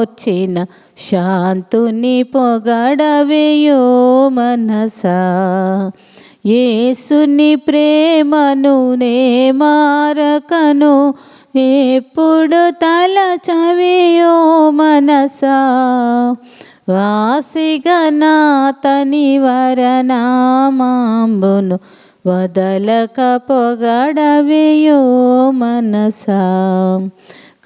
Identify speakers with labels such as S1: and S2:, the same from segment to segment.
S1: నోర్చిన శాంతుని పొగడవేయో మనసా. యేసుని ప్రేమను నే మారకను ఎప్పుడు తలచవేయో మనసా. వాసిగనాతని వరనామాంబును వదలక పొగడవేయో మనసా.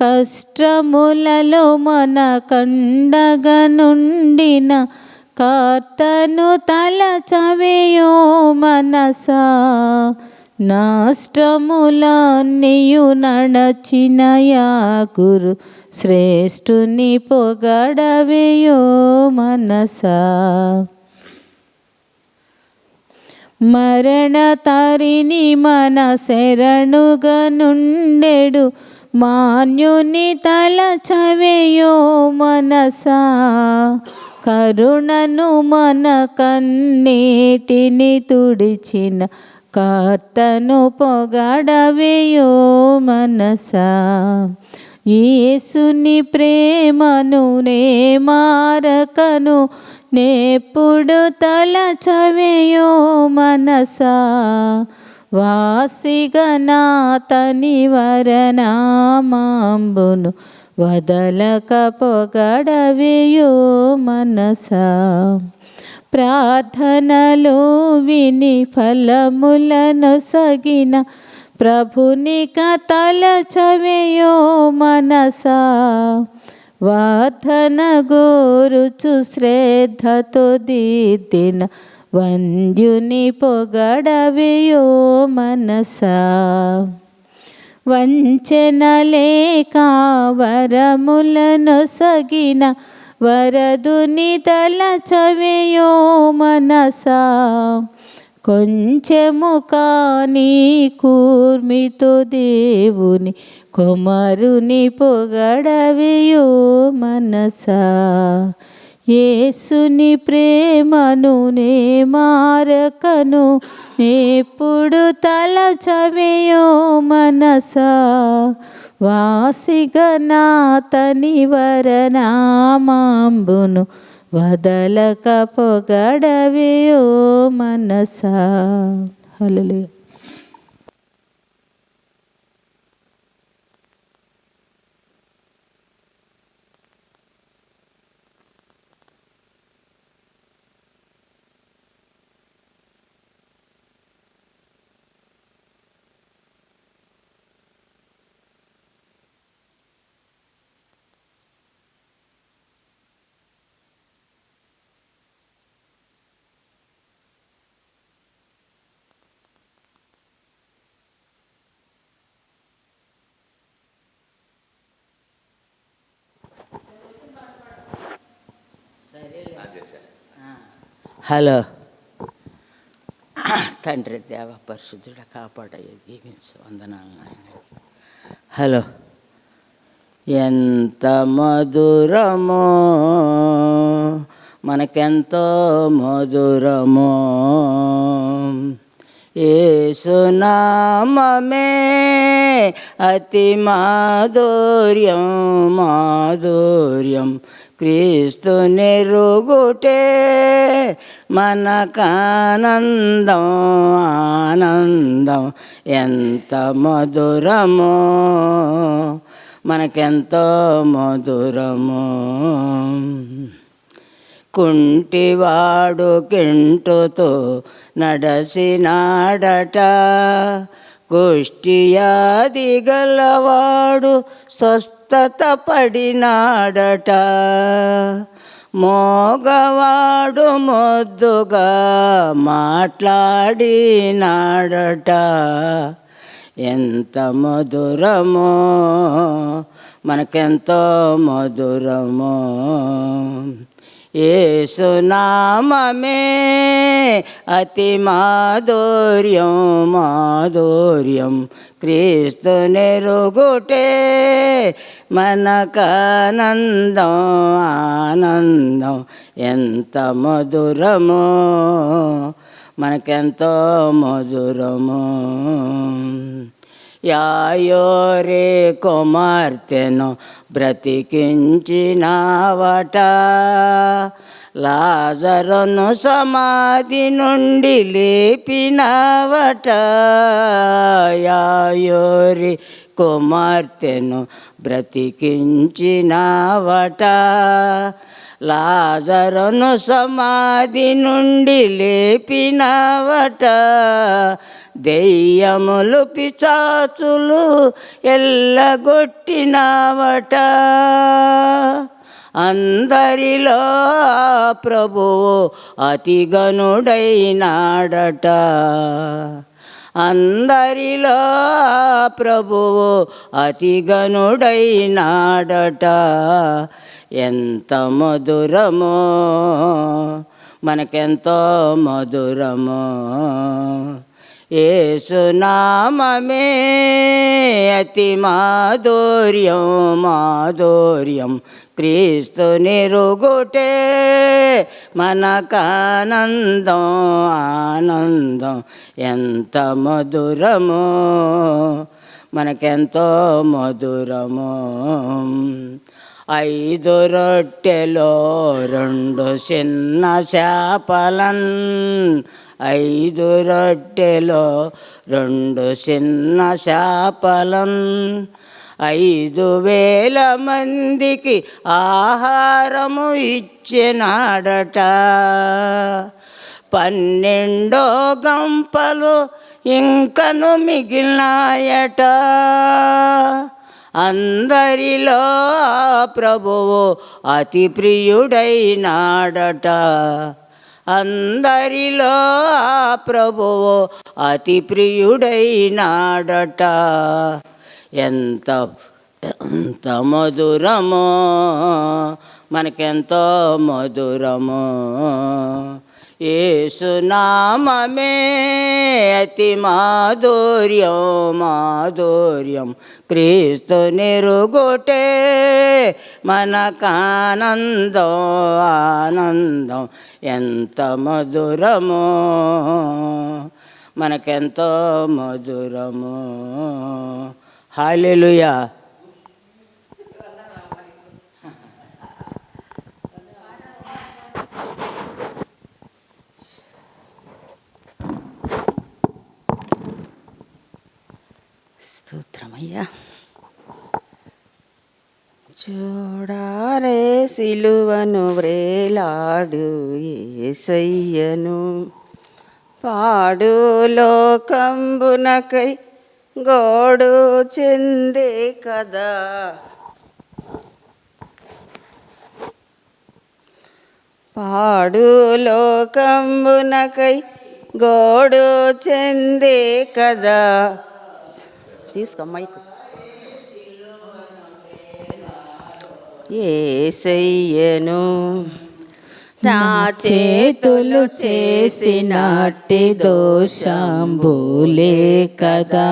S1: కష్టములలో మన కండగనుండిన కర్తను తలచవేయో మనసా. నష్టములన్నీయు నడచిన యాగురు శ్రేష్ఠుని పొగడవేయో మనసా. మరణ తరిని మన శరణుగా నుండెడు మాన్యుని తలచవేయో మనసా. కరుణను మన కన్నీటిని తుడిచిన కర్తను పొగడవేయో మనసా. యేసుని ప్రేమను నే మారకను నెప్పుడు తలచవేయో మనసా. వాసిగనాతని వరనామాంబును వదలక పొగడవేయో మనసా. ప్రార్థనలు విని ఫలములను సగిన ప్రభునిక తలచవేయో మనసా. వార్ధన గోరుచు శ్రద్ధతో దిద్దిన వంద్యుని పొగడవేయో మనసా. వంచన లేక వరములను సగిన వరదుని తలచవేయో మనసా. కొంచెము కాని కూర్మితో దేవుని కుమారుని పొగడవేయో మనసా. యేసుని ప్రేమను నే మారకను ఎప్పుడు తలచవేయో మనసా. వాసిగనాతని వరనామాంబును వదలక పొగడవేయో మనసా. హల్లెలూయా.
S2: హలో. తండ్రి దేవ పరిశుద్ధుడ కాపాడయ్య దీవించు వందనాలు నాయన. హలో. ఎంత మధురమో మనకెంతో మధురమో యేసునామమే అతి మాధుర్యం మాధుర్యం. క్రీస్తు నెరుగుటే మనకానందం ఆనందం. ఎంత మధురమో మనకెంతో మధురమో. కుంటివాడు కింటుతో నడసినాడట, కుష్ఠియాది గలవాడు స్వస్థత పడినాడట, మోగవాడు మొద్దుగా మాట్లాడినాడట. ఎంత మధురమో మనకెంతో మధురమో యేసునామమే అతి మాధుర్యం మాధుర్యం. క్రీస్తు నెరుగుటే మనకానందం ఆనందం. ఎంత మధురమో మనకెంతో మధురమో యాయోరే కుమార్తెను బ్రతికించినావట, లాజరును సమాధి నుండి లేపినావట. యాయోరే కుమార్తెను బ్రతికించినావట, లాజరును సమాధి నుండి లేపినావట. దెయ్యములు పిశాచులు ఎల్లగొట్టినావట, అందరిలో ప్రభువు అతి గనుడైనాడట. అందరిలో ప్రభువు అతి గనుడైనాడట. ఎంత మధురమో, మనకెంతో మధురమో యేసునామమే అతి మాధుర్యం, మాధుర్యం. క్రీస్తు నిరుగుటే మనకానందం, ఆనందం. ఎంత మధురమో, మనకెంతో మధురమో. 5 రొట్టెలో 2 చిన్న చేపలన్, 5 రొట్టెలో 2 చిన్న చేపలన్, 5,000 మందికి ఆహారము ఇచ్చినాడట. 12 గంపలు ఇంకను మిగిలినాయట. అందరిలో ప్రభువు అతి ప్రియుడైనాడట. అందరిలో ప్రభువు అతి ప్రియుడైనాడట. ఎంత ఎంత మధురమో, మనకెంతో మధురమో యేసునామమే అతి మాధుర్యం, మాధుర్యం. క్రీస్తు నిరుగుటే మనకానందం, ఆనందం. ఎంత మధురమో, మనకెంతో మధురమో. హల్లెలూయా. స్తోత్రమయ్యా.
S3: చూడారే సిలువను వ్రేలాడు యేసయ్యను, పాడు లోకంబునకై గోడు చెందే కదా. పాడు లోకంబునకై గోడు చెందే కదా. తీసుకో మైకు. యేసయ్యను
S1: నా చేతులు చేసినట్టి దోషంబులే కదా,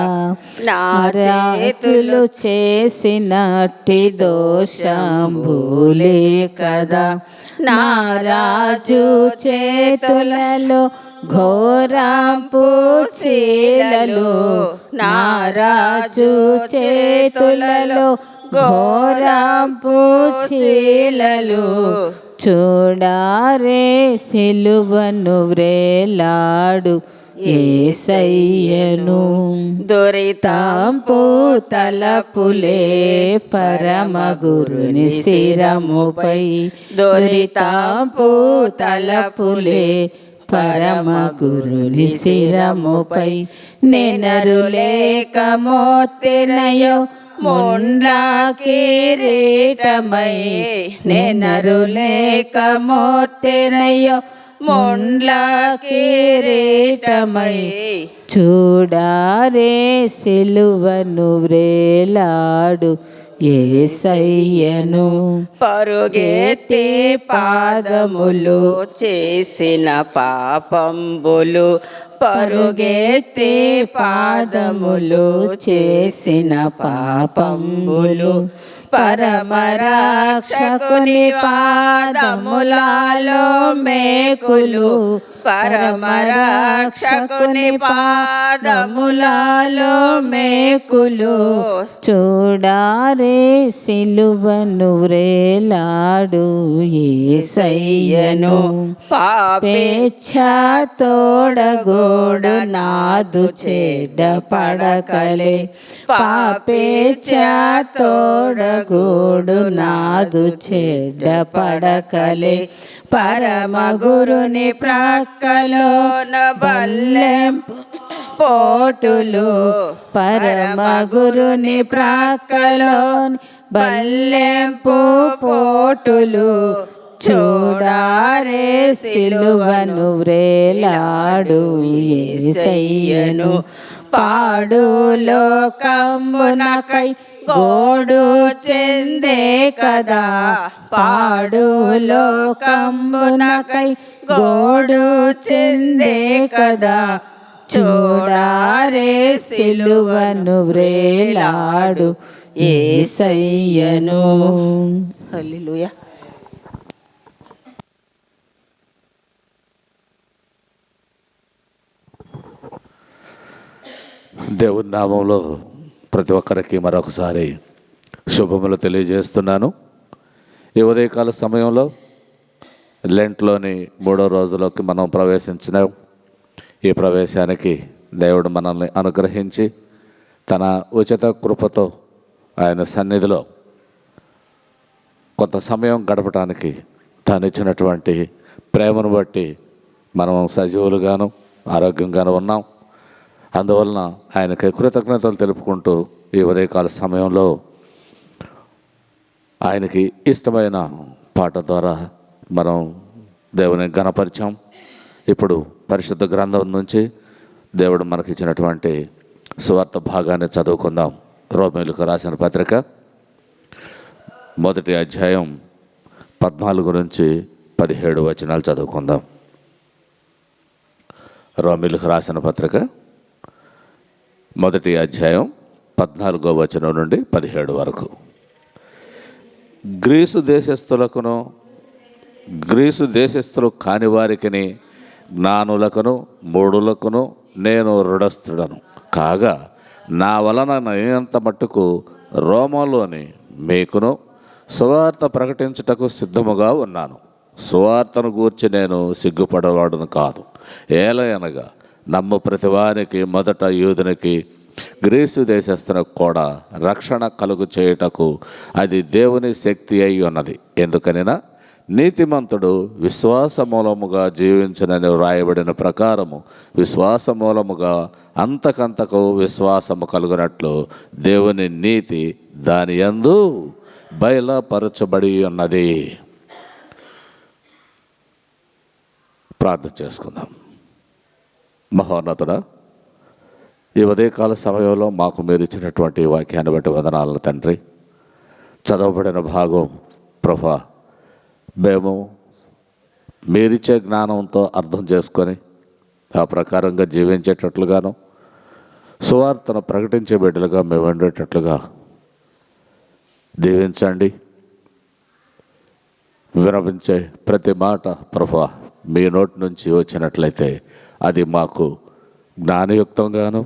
S3: నా
S1: చేతులు చేసినట్టి దోషంబులే కదా. నా రాజు చేతులలో ఘోరాంపు చీలలు, నా రాజు చేతులలో ఘోరాంపు చీలలు. చూడారే సిలువను వ్రేలాడు యేసయ్యను,
S3: దురితాంపు
S1: తలపులే పరమగురుని శిరముపై. దురితాంపు తలపులే పరమగురుని శిరముపై. నెనరు లేక మోత్తెనయో ముండ్ల కిరీటమై, నెనరు లేక మోత్తెనయో ముండ్ల కిరీటమై. చూడారే సిలువను వ్రేలాడు యేసయ్యను,
S3: పరుగెత్తి పాదములు చేసిన పాపంబులు,
S1: పరుగెత్తి పాదములు చేసిన పాపంబులు. పరమరక్షకుని పాదములలో మేకులు,
S3: పరమరక్షకుని పాదములలో
S1: మేకులు చూడారే సిలువను వ్రేలాడు యేసయ్యను
S3: పాపేచ్ఛ
S1: తోడగోడు నాదు చెడ్డ పడకలే పాపేచ్ఛ తోడగోడు నాదు చెడ్డ పడకలే పరమ గురుని ప్రక్కలోన బల్లెం పోటులు పరమ గురుని ప్రక్కలోని బల్లెంపు పోటులు చూడారే సిలువను వ్రేలాడు యేసయ్యను పాడు లోకంబునకై గోడు చెందే కదా పాడు లోకంబునకై గోడు చెందే కదా చూడారే సిలువను వ్రేలాడు యేసయ్యను.
S3: హల్లెలూయా.
S4: దేవుని నామంలో ప్రతి ఒక్కరికి మరొకసారి శుభములు తెలియజేస్తున్నాను. ఈ ఉదయకాల సమయంలో లెంట్లోని 3వ రోజులోకి మనం ప్రవేశించినాం. ఈ ప్రవేశానికి దేవుడు మనల్ని అనుగ్రహించి తన ఉచిత కృపతో ఆయన సన్నిధిలో కొంత సమయం గడపడానికి తాను ఇచ్చినటువంటి ప్రేమను బట్టి మనం సజీవులుగాను ఆరోగ్యంగాను ఉన్నాం. అందువలన ఆయనకి కృతజ్ఞతలు తెలుపుకుంటూ ఈ ఉదయకాల సమయంలో ఆయనకి ఇష్టమైన పాట ద్వారా మనం దేవుని ఘనపరిచాం. ఇప్పుడు పరిశుద్ధ గ్రంథం నుంచి దేవుడు మనకి ఇచ్చినటువంటి సువార్త భాగాన్ని చదువుకుందాం. రోమీయులకు రాసిన పత్రిక 1వ అధ్యాయం 14 నుంచి 17 వచనాలు చదువుకుందాం. రోమీయులకు రాసిన పత్రిక 1వ అధ్యాయం 14వ వచనం నుండి 17 వరకు. గ్రీసు దేశస్థులు కాని వారికిని జ్ఞానులకును మూఢులకును నేను రుణస్థుడను కాగా నా వలన నేనంత మట్టుకు రోమలోని మీకును సువార్త ప్రకటించుటకు సిద్ధముగా ఉన్నాను. సువార్తను గూర్చి నేను సిగ్గుపడవాడును కాదు. ఏలయనగా నమ్ము ప్రతివానికి మొదట యూదునికి గ్రీసు దేశస్థునికి కూడా రక్షణ కలుగు చేయుటకు అది దేవుని శక్తి అయి ఉన్నది. ఎందుకనినా నీతిమంతుడు విశ్వాస మూలముగా జీవించనని వ్రాయబడిన ప్రకారము విశ్వాస మూలముగా అంతకంతకు విశ్వాసము కలుగునట్లు దేవుని నీతి దాని యందు బయలుపరచబడి ఉన్నది. ప్రార్థన చేసుకుందాం. మహోన్నతుడా, ఈ ఉదయకాల సమయంలో మాకు మీరు ఇచ్చినటువంటి వాక్యాన్ని బట్టి వందనాలను తండ్రి. చదవబడిన భాగం ప్రభా మేము మీరిచ్చే జ్ఞానంతో అర్థం చేసుకొని ఆ ప్రకారంగా జీవించేటట్లుగాను సువార్తను ప్రకటించే బిడ్డలుగా మేము ఉండేటట్లుగా దీవించండి. వినపించే ప్రతి మాట ప్రభా మీ నోటి నుంచి వచ్చినట్లయితే అది మాకు జ్ఞానయుక్తంగాను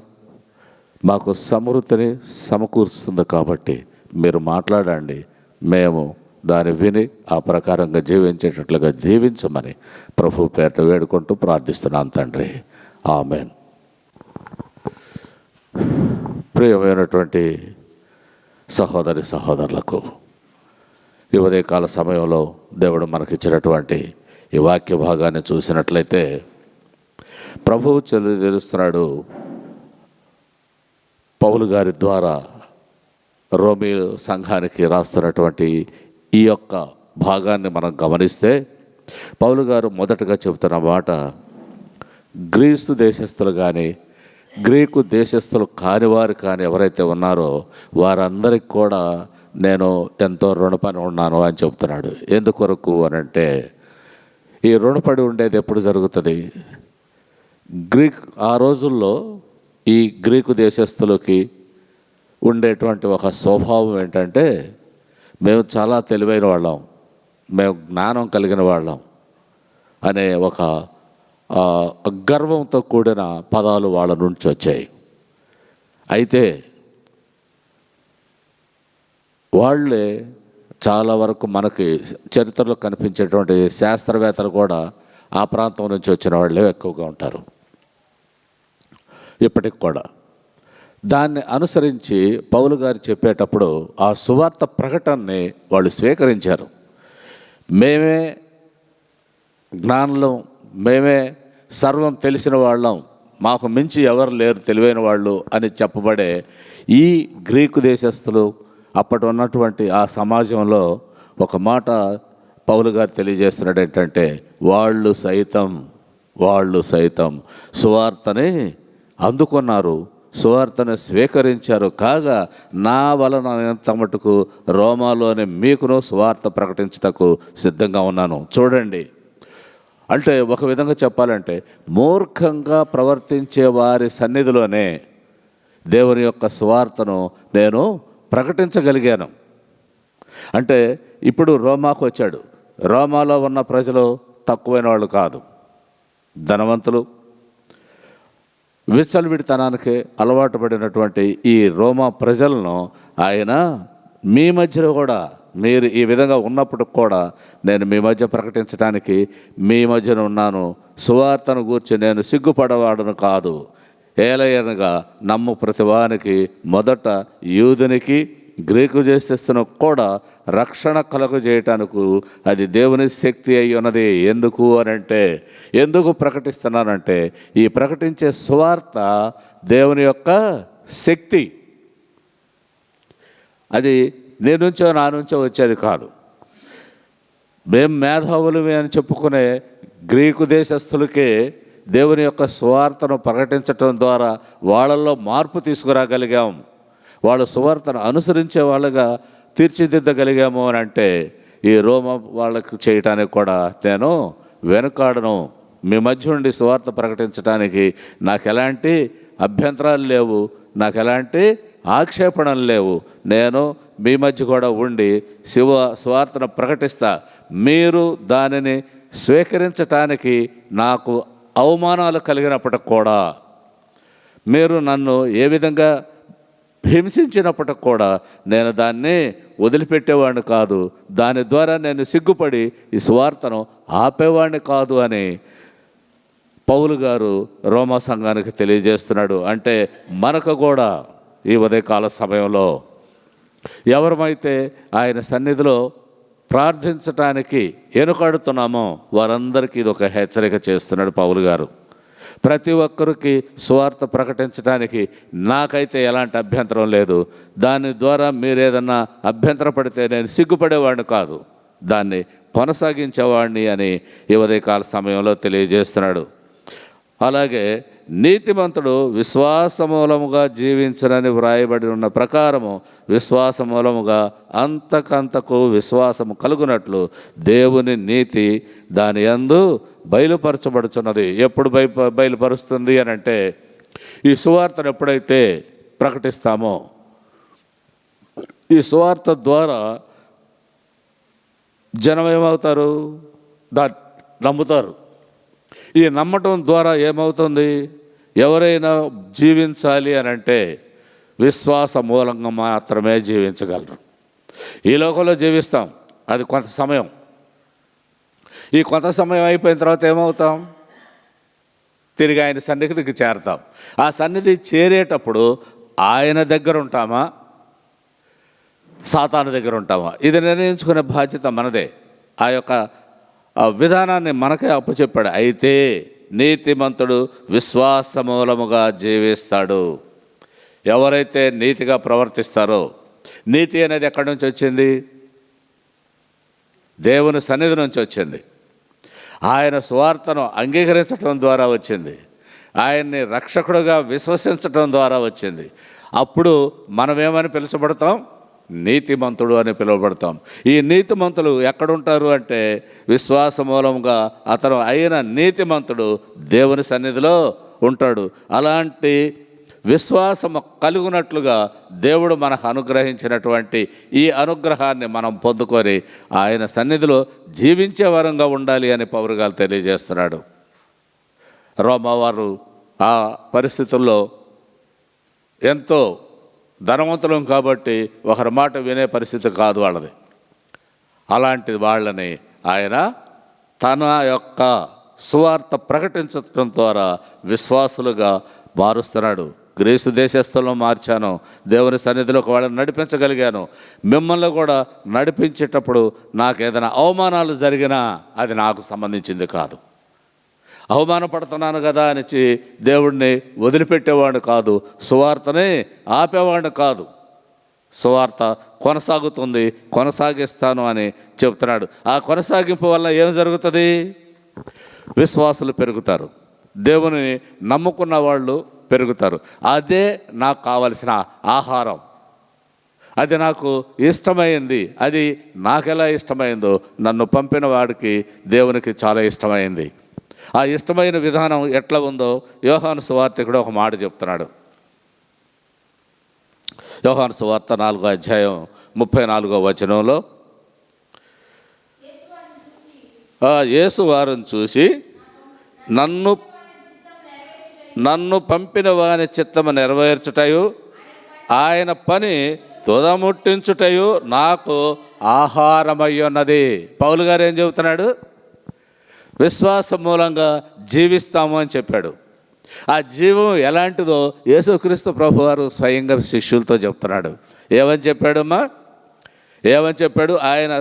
S4: మాకు సమృద్ధిని సమకూరుస్తుంది. కాబట్టి మీరు మాట్లాడండి, మేము దాన్ని విని ఆ ప్రకారంగా జీవించేటట్లుగా జీవించమని ప్రభు పేరిట వేడుకుంటూ ప్రార్థిస్తున్నాను తండ్రి. ఆమేన్. ప్రియమైనటువంటి సహోదరి సహోదరులకు, ఈ ఉదయకాల సమయంలో దేవుడు మనకిచ్చినటువంటి ఈ వాక్య భాగాన్ని చూసినట్లయితే ప్రభువు తెలియజేస్తున్నాడు. పౌలు గారి ద్వారా రోమీ సంఘానికి రాస్తున్నటువంటి ఈ యొక్క భాగాన్ని మనం గమనిస్తే పౌలు గారు మొదటగా చెబుతున్న మాట, గ్రీసు దేశస్థులు కానీ గ్రీకు దేశస్థులు కానివారు కానీ ఎవరైతే ఉన్నారో వారందరికి కూడా నేను ఎంతో రుణపడి ఉన్నాను అని చెబుతున్నాడు. ఎందుకొరకు అనంటే ఈ రుణపడి ఉండేది ఎప్పుడు జరుగుతుంది? ఆ రోజుల్లో ఈ గ్రీకు దేశస్థులకి ఉండేటువంటి ఒక స్వభావం ఏంటంటే, మేము చాలా తెలివైన వాళ్ళం, మేము జ్ఞానం కలిగిన వాళ్ళం అనే ఒక గర్వంతో కూడిన పదాలు వాళ్ళ నుంచి వచ్చాయి. అయితే వాళ్ళే చాలా వరకు మనకి చరిత్రలో కనిపించేటువంటి శాస్త్రవేత్తలు కూడా ఆ ప్రాంతం నుంచి వచ్చిన వాళ్ళే ఎక్కువగా ఉంటారు ఇప్పటికి కూడా. దాన్ని అనుసరించి పౌలు గారు చెప్పేటప్పుడు ఆ సువార్త ప్రకటనని వాళ్ళు స్వీకరించారు. మేమే జ్ఞానులం, మేమే సర్వం తెలిసిన వాళ్ళం, మాకు మించి ఎవరు లేరు తెలివైన వాళ్ళు అని చెప్పబడే ఈ గ్రీకు దేశస్థులు అప్పటి ఉన్నటువంటి ఆ సమాజంలో ఒక మాట పౌలు గారు తెలియజేస్తున్నాడు ఏంటంటే, వాళ్ళు సైతం సువార్తని అందుకున్నారు, సువార్తను స్వీకరించారు. కాగా నా వలన ఎంత మటుకు రోమాలోని మీకును సువార్త ప్రకటించుటకు సిద్ధంగా ఉన్నాను. చూడండి, అంటే ఒక విధంగా చెప్పాలంటే మూర్ఖంగా ప్రవర్తించే వారి సన్నిధిలోనే దేవుని యొక్క సువార్తను నేను ప్రకటించగలిగాను. అంటే ఇప్పుడు రోమాకు వచ్చాడు. రోమాలో ఉన్న ప్రజలు తక్కువైన వాళ్ళు కాదు, ధనవంతులు, విచ్చలవిడితనానికి అలవాటు పడినటువంటి ఈ రోమా ప్రజలను ఆయన మీ మధ్యలో కూడా, మీరు ఈ విధంగా ఉన్నప్పుడు కూడా నేను మీ మధ్య ప్రకటించడానికి మీ మధ్యన ఉన్నాను. సువార్తను గూర్చి నేను సిగ్గుపడవాడను కాదు. ఏలయనగా నమ్ము ప్రతివానికి మొదట యూదునికి గ్రీకు చేస్తున్న కూడా రక్షణ కలుగజేయటానికి అది దేవుని శక్తి అయి ఉన్నది. ఎందుకు అనంటే, ఎందుకు ప్రకటిస్తున్నానంటే ఈ ప్రకటించే సువార్త దేవుని యొక్క శక్తి. అది నీ నుంచో నా నుంచో వచ్చేది కాదు. మేము మేధావులమే అని చెప్పుకునే గ్రీకు దేశస్థులకే దేవుని యొక్క సువార్తను ప్రకటించటం ద్వారా వాళ్ళల్లో మార్పు తీసుకురాగలిగాం, వాళ్ళు సువార్తను అనుసరించే వాళ్ళగా తీర్చిదిద్దగలిగాము అని అంటే ఈ రోమ వాళ్ళకు చేయటానికి కూడా నేను వెనుకాడను. మీ మధ్య ఉండి సువార్త ప్రకటించడానికి నాకు ఎలాంటి అభ్యంతరాలు లేవు, నాకు ఎలాంటి ఆక్షేపణలు లేవు. నేను మీ మధ్య కూడా ఉండి సువార్తను ప్రకటిస్తా. మీరు దానిని స్వీకరించటానికి నాకు అవమానాలు కలిగినప్పటికి కూడా, మీరు నన్ను ఏ విధంగా హింసించినప్పటికి కూడా నేను దాన్ని వదిలిపెట్టేవాడిని కాదు, దాని ద్వారా నేను సిగ్గుపడి ఈ సువార్తను ఆపేవాడిని కాదు అని పౌలు గారు రోమా సంఘానికి తెలియజేస్తున్నాడు. అంటే మనకు కూడా ఈ ఉదయకాల సమయంలో ఎవరమైతే ఆయన సన్నిధిలో ప్రార్థించటానికి వెనుకాడుతున్నామో వారందరికీ ఇది ఒక హెచ్చరిక చేస్తున్నాడు పౌలు గారు. ప్రతి ఒక్కరికి సువార్త ప్రకటించడానికి నాకైతే ఎలాంటి అభ్యంతరం లేదు. దాని ద్వారా మీరు ఏదన్నా అభ్యంతరపడితే నేను సిగ్గుపడేవాడిని కాదు, దాన్ని కొనసాగించేవాడిని అని ఈ ఉదయకాల సమయంలో తెలియజేస్తున్నాడు. అలాగే నీతిమంతుడు విశ్వాసమూలముగా జీవించనని వ్రాయబడి ఉన్న ప్రకారము విశ్వాసమూలముగా అంతకంతకు విశ్వాసము కలుగునట్లు దేవుని నీతి దాని యందు బయలుపరచబడుచున్నది. ఎప్పుడు బయలుపరుస్తుంది అని అంటే, ఈ సువార్తను ఎప్పుడైతే ప్రకటిస్తామో, ఈ సువార్త ద్వారా జనం ఏమవుతారు? నమ్ముతారు. ఈ నమ్మటం ద్వారా ఏమవుతుంది? ఎవరైనా జీవించాలి అని అంటే విశ్వాస మూలంగా మాత్రమే జీవించగలరు. ఈ లోకంలో జీవిస్తాం, అది కొంత సమయం. ఈ కొంత సమయం అయిపోయిన తర్వాత ఏమవుతాం? తిరిగి ఆయన సన్నిధికి చేరతాం. ఆ సన్నిధి చేరేటప్పుడు ఆయన దగ్గర ఉంటామా, సాతాను దగ్గర ఉంటామా? ఇది నిర్ణయించుకునే బాధ్యత మనదే. ఆ యొక్క విధానాన్ని మనకే అప్పచెప్పాడు. అయితే నీతిమంతుడు విశ్వాసమూలముగా జీవిస్తాడు. ఎవరైతే నీతిగా ప్రవర్తిస్తారో, నీతి అనేది ఎక్కడి నుంచి వచ్చింది? దేవుని సన్నిధి నుంచి వచ్చింది. ఆయన సువార్తను అంగీకరించటం ద్వారా వచ్చింది. ఆయన్ని రక్షకుడుగా విశ్వసించటం ద్వారా వచ్చింది. అప్పుడు మనమేమని పిలుచబడతాం? నీతిమంతుడు అని పిలువబడతాం. ఈ నీతిమంతులు ఎక్కడుంటారు అంటే, విశ్వాస మూలంగా అతను అయిన నీతిమంతుడు దేవుని సన్నిధిలో ఉంటాడు. అలాంటి విశ్వాసము కలుగునట్లుగా దేవుడు మనకు అనుగ్రహించినటువంటి ఈ అనుగ్రహాన్ని మనం పొందుకొని ఆయన సన్నిధిలో జీవించే వరంగా ఉండాలి అని పౌలు గారు తెలియజేస్తున్నాడు. రోమావారు ఆ పరిస్థితుల్లో ఎంతో ధనవంతులం కాబట్టి ఒకరి మాట వినే పరిస్థితి కాదు వాళ్ళది. అలాంటి వాళ్ళని ఆయన తన యొక్క సువార్త ప్రకటించడం ద్వారా విశ్వాసులుగా మారుస్తున్నాడు. గ్రీసు దేశస్థులను మార్చాను, దేవుని సన్నిధిలోకి వాళ్ళని నడిపించగలిగాను. మిమ్మల్ని కూడా నడిపించేటప్పుడు నాకు ఏదైనా అవమానాలు జరిగినా అది నాకు సంబంధించింది కాదు. అవమానపడుతున్నాను కదా అని దేవుడిని వదిలిపెట్టేవాడు కాదు, సువార్తనే ఆపేవాడు కాదు. సువార్త కొనసాగుతుంది, కొనసాగిస్తాను అని చెప్తున్నాడు. ఆ కొనసాగింపు వల్ల ఏం జరుగుతుంది? విశ్వాసులు పెరుగుతారు, దేవుని నమ్ముకున్న వాళ్ళు పెరుగుతారు. అదే నాకు కావలసిన ఆహారం, అది నాకు ఇష్టమైంది. అది నాకెలా ఇష్టమైందో నన్ను పంపిన వాడికి దేవునికి చాలా ఇష్టమైంది. ఆ ఇష్టమైన విధానం ఎట్లా ఉందో యోహాను సువార్తికుడు ఒక మాట చెప్తున్నాడు. యోహాను సువార్త 4వ అధ్యాయం 34వ వచనంలో, యేసు వారిని చూసి నన్ను పంపిన వాని చిత్తము నెరవేర్చుటయు ఆయన పని తుదముట్టించుటయు నాకు ఆహారమయ్యున్నది. పౌలు గారు ఏం చెబుతున్నాడు? విశ్వాసం మూలంగా జీవిస్తాము అని చెప్పాడు. ఆ జీవం ఎలాంటిదో యేసుక్రీస్తు ప్రభువారు స్వయంగా శిష్యులతో చెప్తున్నాడు. ఏమని చెప్పాడమ్మా? ఏమని చెప్పాడు? ఆయన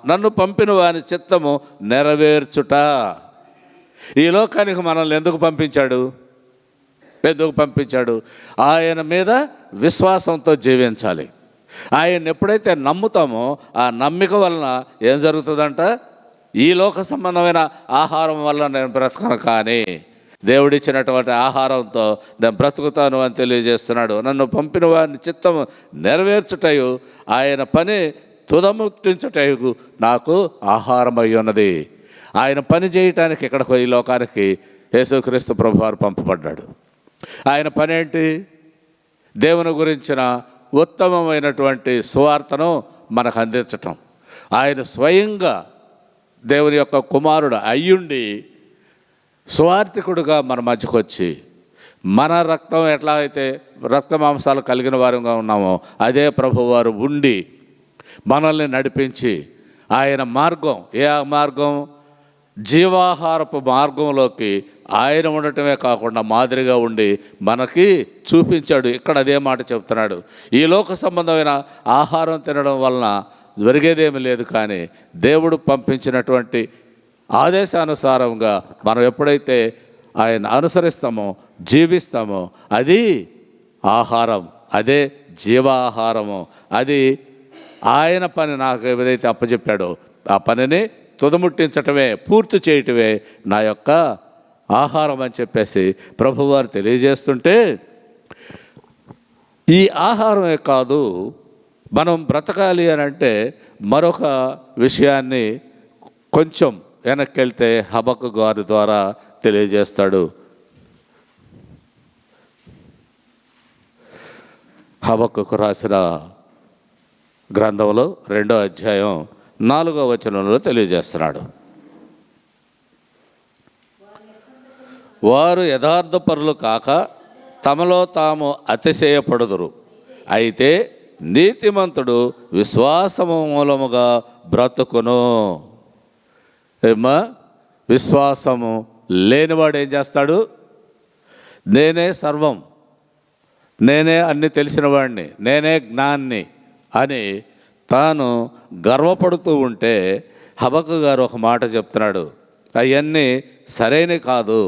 S4: నన్ను పంపిన వాని చిత్తము నెరవేర్చుట. ఈ లోకానికి మనల్ని ఎందుకు పంపించాడు? ఆయన మీద విశ్వాసంతో జీవించాలి. ఆయన ఎప్పుడైతే నమ్ముతామో ఆ నమ్మిక వలన ఏం జరుగుతుందంట? ఈ లోక సంబంధమైన ఆహారం వల్ల నేను బ్రతకను, కానీ దేవుడిచ్చినటువంటి ఆహారంతో నేను బ్రతుకుతాను అని తెలియజేస్తున్నాడు. నన్ను పంపిన వారిని చిత్తము నెరవేర్చుటయు ఆయన పని తుదముట్టించుటయు నాకు ఆహారం అయి ఉన్నది. ఆయన పని చేయటానికి ఇక్కడికి ఈ లోకానికి యేసుక్రీస్తు ప్రభువారు పంపబడ్డాడు. ఆయన పని ఏంటి? దేవుని గురించిన ఉత్తమమైనటువంటి సువార్తను మనకు అందించటం. ఆయన స్వయంగా దేవుని యొక్క కుమారుడు అయ్యుండి సువార్థికుడుగా మన మధ్యకు వచ్చి మన రక్తం ఎట్లా అయితే రక్త మాంసాలు కలిగిన వారుగా ఉన్నామో అదే ప్రభువారు ఉండి మనల్ని నడిపించి ఆయన మార్గం, ఏ మార్గం? జీవాహారపు మార్గంలోకి ఆయన ఉండటమే కాకుండా మాదిరిగా ఉండి మనకి చూపించాడు. ఇక్కడ అదే మాట చెప్తున్నాడు. ఈ లోక సంబంధమైన ఆహారం తినడం వలన జరిగేదేమీ లేదు, కానీ దేవుడు పంపించినటువంటి ఆదేశానుసారంగా మనం ఎప్పుడైతే ఆయన అనుసరిస్తామో, జీవిస్తామో అది ఆహారం, అదే జీవాహారము. అది ఆయన పని నాకు ఏదైతే అప్పచెప్పాడో ఆ పనిని తుదముట్టించటమే, పూర్తి చేయటమే నా యొక్క ఆహారం అని చెప్పేసి ప్రభువారు తెలియజేస్తుంటే, ఈ ఆహారమే కాదు, మనం బ్రతకాలి అని అంటే మరొక విషయాన్ని కొంచెం వెనక్కి వెళ్తే హబక్కు గారి ద్వారా తెలియజేస్తాడు. హబక్కుకు రాసిన గ్రంథంలో 2వ అధ్యాయం 4వ వచనంలో తెలియజేస్తున్నాడు. వారు యథార్థపరులు కాక తమలో తాము అతిశయపడుదురు, అయితే నీతిమంతుడు విశ్వాసము మూలముగా బ్రతుకును. ఏమ్మా, విశ్వాసము లేనివాడు ఏం చేస్తాడు? నేనే సర్వం, నేనే అన్ని తెలిసిన వాడిని, నేనే జ్ఞాన్ని అని తాను గర్వపడుతూ ఉంటే హబక్కు గారు ఒక మాట చెప్తున్నాడు. అవన్నీ సరైనవి కాదు.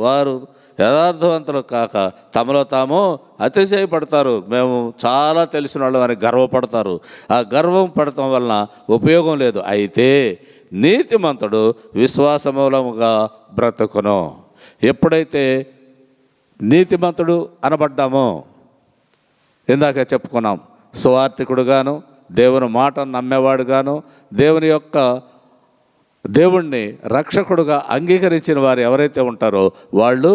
S4: వారు యథార్థవంతులు కాక తమలో తాము అతిశయపడతారు. మేము చాలా తెలిసిన వాళ్ళు అని గర్వపడతారు. ఆ గర్వం పడటం వలన ఉపయోగం లేదు. అయితే నీతిమంతుడు విశ్వాసమూలముగా బ్రతుకును. ఎప్పుడైతే నీతిమంతుడు అనబడ్డామో, ఇందాక చెప్పుకున్నాం, సువార్థికుడుగాను, దేవుని మాటను నమ్మేవాడుగాను, దేవుణ్ణి రక్షకుడుగా అంగీకరించిన వారు ఎవరైతే ఉంటారో వాళ్ళు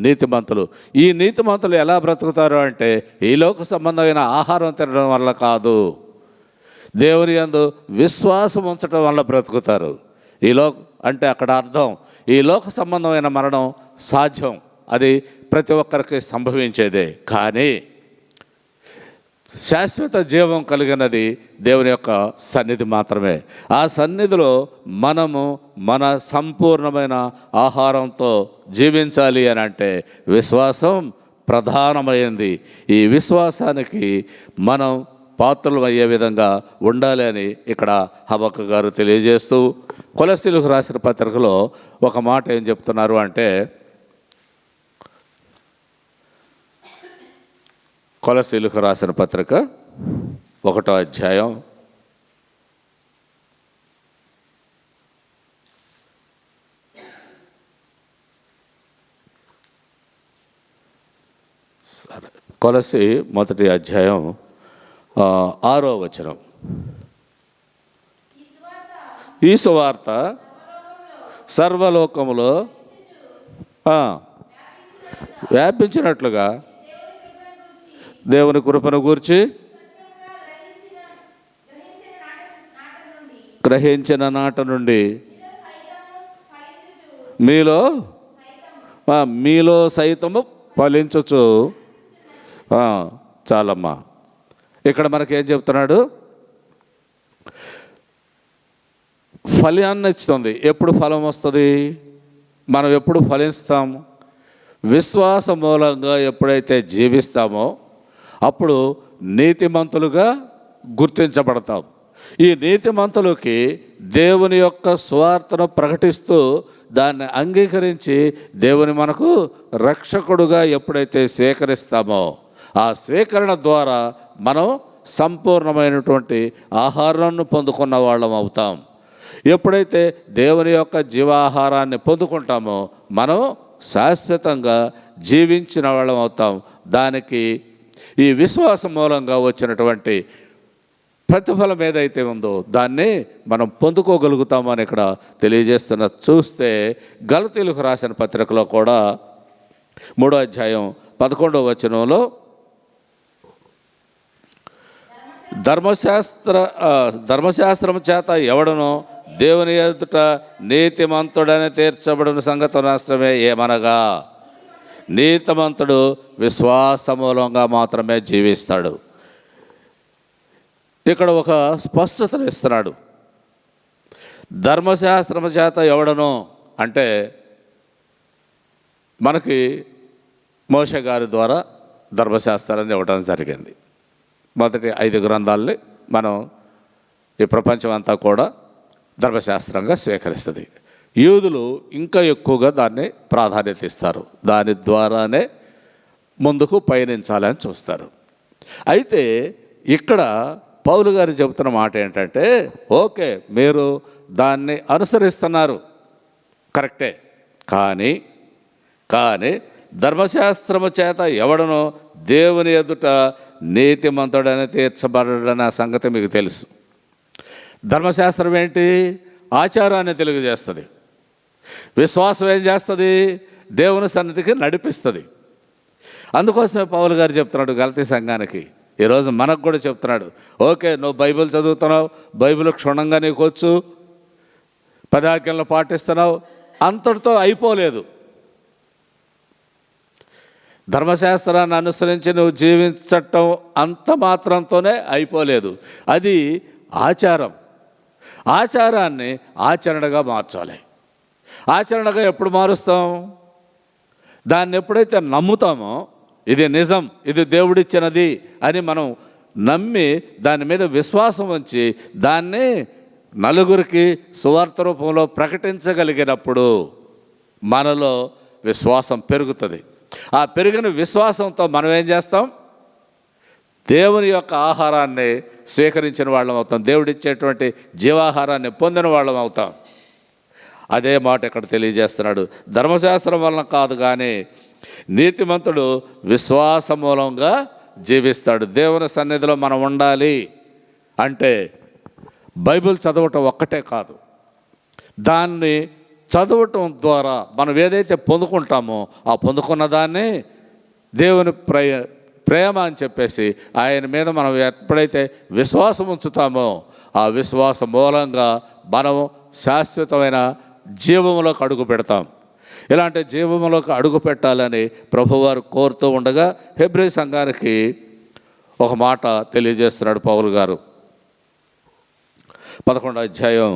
S4: నీతిమంతులు. ఈ నీతిమంతులు ఎలా బ్రతుకుతారు అంటే ఈ లోక సంబంధమైన ఆహారం తినడం వల్ల కాదు, దేవుని యందు విశ్వాసం ఉంచడం వల్ల బ్రతుకుతారు. అంటే అక్కడ అర్థం ఈ లోక సంబంధమైన మరణం సాధ్యం, అది ప్రతి ఒక్కరికి సంభవించేదే. కానీ శాశ్వత జీవం కలిగినది దేవుని యొక్క సన్నిధి మాత్రమే. ఆ సన్నిధిలో మనము మన సంపూర్ణమైన ఆహారంతో జీవించాలి అని అంటే విశ్వాసం ప్రధానమైంది. ఈ విశ్వాసానికి మనం పాత్రలు అయ్యే విధంగా ఉండాలి అని ఇక్కడ హబక్కు గారు తెలియజేస్తూ కొలస్సీలకు రాసిన పత్రికలో ఒక మాట ఏం చెప్తున్నారు అంటే, కొలస్సీలకు రాసిన పత్రిక 1వ అధ్యాయం 6వ వచనం. ఈ సువార్త సర్వలోకములో వ్యాపించినట్లుగా దేవుని కృపను గూర్చి గ్రహించిన నాట నుండి మీలో సైతము ఫలించచ్చు. చాలమ్మా. ఇక్కడ మనకేం చెప్తున్నాడు? ఫలాన్ని ఇస్తుంది. ఎప్పుడు ఫలం వస్తుంది? మనం ఎప్పుడు ఫలిస్తాం? విశ్వాస మూలంగా ఎప్పుడైతే జీవిస్తామో అప్పుడు నీతిమంతులుగా గుర్తించబడతాం. ఈ నీతిమంతులకి దేవుని యొక్క సువార్తను ప్రకటిస్తూ దాన్ని అంగీకరించి దేవుని మనకు రక్షకుడుగా ఎప్పుడైతే స్వీకరిస్తామో ఆ స్వీకరణ ద్వారా మనం సంపూర్ణమైనటువంటి ఆహారాన్ని పొందుకున్న వాళ్ళం అవుతాం. ఎప్పుడైతే దేవుని యొక్క జీవాహారాన్ని పొందుకుంటామో మనం శాశ్వతంగా జీవించిన వాళ్ళం అవుతాం. దానికి ఈ విశ్వాసం మూలంగా వచ్చినటువంటి ప్రతిఫలం ఏదైతే ఉందో దాన్ని మనం పొందుకోగలుగుతామని ఇక్కడ తెలియజేస్తున్న. చూస్తే గలతీయులకు రాసిన పత్రికలో కూడా 3వ అధ్యాయం 11వ వచనంలో ధర్మశాస్త్రం చేత ఎవడనో దేవుని ఎదుట నీతిమంతుడని తీర్చబడిన సంగతి నష్టమే. ఏమనగా నీతిమంతుడు విశ్వాస మూలంగా మాత్రమే జీవిస్తాడు. ఇక్కడ ఒక స్పష్టతను ఇస్తున్నాడు. ధర్మశాస్త్రము చేత ఎవడనో అంటే మనకి మోషే గారి ద్వారా ధర్మశాస్త్రాన్ని ఇవ్వడం జరిగింది. మొదటి 5 గ్రంథాలని మనం ఈ ప్రపంచం అంతా కూడా ధర్మశాస్త్రంగా స్వీకరిస్తుంది. యూదులు ఇంకా ఎక్కువగా దాన్ని ప్రాధాన్యత ఇస్తారు. దాని ద్వారానే ముందుకు పయనించాలని చూస్తారు. అయితే ఇక్కడ పౌలు గారు చెబుతున్న మాట ఏంటంటే, ఓకే మీరు దాన్ని అనుసరిస్తున్నారు, కరెక్టే, కానీ ధర్మశాస్త్రము చేత ఎవడనో దేవుని ఎదుట నీతిమంతుడని తీర్చబడడన్న సంగతి మీకు తెలుసు. ధర్మశాస్త్రం ఏంటి? ఆచారాన్ని తెలియజేస్తుంది. విశ్వాసం ఏం చేస్తుంది? దేవుని సన్నిధికి నడిపిస్తుంది. అందుకోసమే పౌలు గారు చెప్తున్నాడు గలతీ సంఘానికి, ఈరోజు మనకు కూడా చెప్తున్నాడు, ఓకే నువ్వు బైబిల్ చదువుతున్నావు, బైబిల్ క్షుణ్ణంగా నీకు వచ్చు, 10 ఆజ్ఞలను పాటిస్తున్నావు, అంతటితో అయిపోలేదు. ధర్మశాస్త్రాన్ని అనుసరించి నువ్వు జీవించటం అంత మాత్రంతోనే అయిపోలేదు. అది ఆచారం. ఆచారాన్ని ఆచరణగా మార్చాలి. ఆచరణగా ఎప్పుడు మారుస్తాం? దాన్ని ఎప్పుడైతే నమ్ముతామో ఇది నిజం, ఇది దేవుడిచ్చినది అని మనం నమ్మి దాని మీద విశ్వాసం ఉంచి దాన్ని నలుగురికి సువార్త రూపంలో ప్రకటించగలిగినప్పుడు మనలో విశ్వాసం పెరుగుతుంది. ఆ పెరిగిన విశ్వాసంతో మనం ఏం చేస్తాం? దేవుని యొక్క ఆహారాన్ని స్వీకరించిన వాళ్ళం అవుతాం. దేవుడిచ్చేటువంటి జీవాహారాన్ని పొందిన వాళ్ళం అవుతాం. అదే మాట ఇక్కడ తెలియజేస్తున్నాడు. ధర్మశాస్త్రం వలన కాదు, కానీ నీతిమంతుడు విశ్వాస మూలంగా జీవిస్తాడు. దేవుని సన్నిధిలో మనం ఉండాలి అంటే బైబిల్ చదవటం ఒక్కటే కాదు, దాన్ని చదవటం ద్వారా మనం ఏదైతే పొందుకుంటామో ఆ పొందుకున్న దాన్ని దేవుని ప్రేమ అని చెప్పేసి ఆయన మీద మనం ఎప్పుడైతే విశ్వాసం ఉంచుతామో ఆ విశ్వాసం మూలంగా మనం శాశ్వతమైన జీవములోకి అడుగు పెడతాం. ఇలాంటి జీవములోకి అడుగు పెట్టాలని ప్రభువారు కోరుతూ ఉండగా హెబ్రీ సంఘానికి ఒక మాట తెలియజేస్తున్నాడు పౌలు గారు. 11వ అధ్యాయం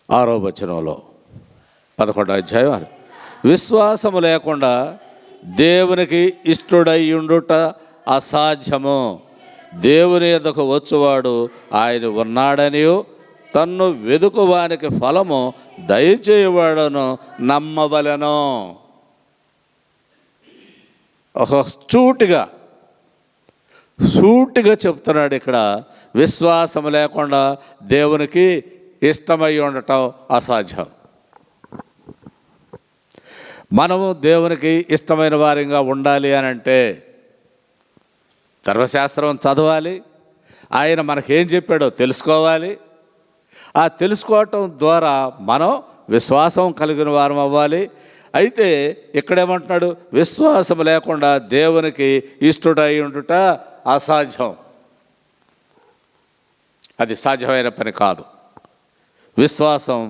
S4: 6వ వచనంలో, 11వ అధ్యాయం, విశ్వాసము లేకుండా దేవునికి ఇష్టుడయ్యుండుట అసాధ్యము. దేవుని యొద్దకు వచ్చువాడు ఆయన ఉన్నాడనియు తన్ను వెదుకువానికి ఫలము దయచేయవాడను నమ్మవలెను. ఒక సూటిగా చెప్తున్నాడు ఇక్కడ. విశ్వాసం లేకుండా దేవునికి ఇష్టమై ఉండటం అసాధ్యం. మనము దేవునికి ఇష్టమైన వారిగా ఉండాలి అని అంటే ధర్మశాస్త్రం చదవాలి, ఆయన మనకేం చెప్పాడో తెలుసుకోవాలి. ఆ తెలుసుకోవటం ద్వారా మనం విశ్వాసం కలిగిన వారం అవ్వాలి. అయితే ఇక్కడేమంటున్నాడు? విశ్వాసం లేకుండా దేవునికి ఇష్టడై ఉండుట అసాధ్యం. అది సాధ్యమైన పని కాదు. విశ్వాసం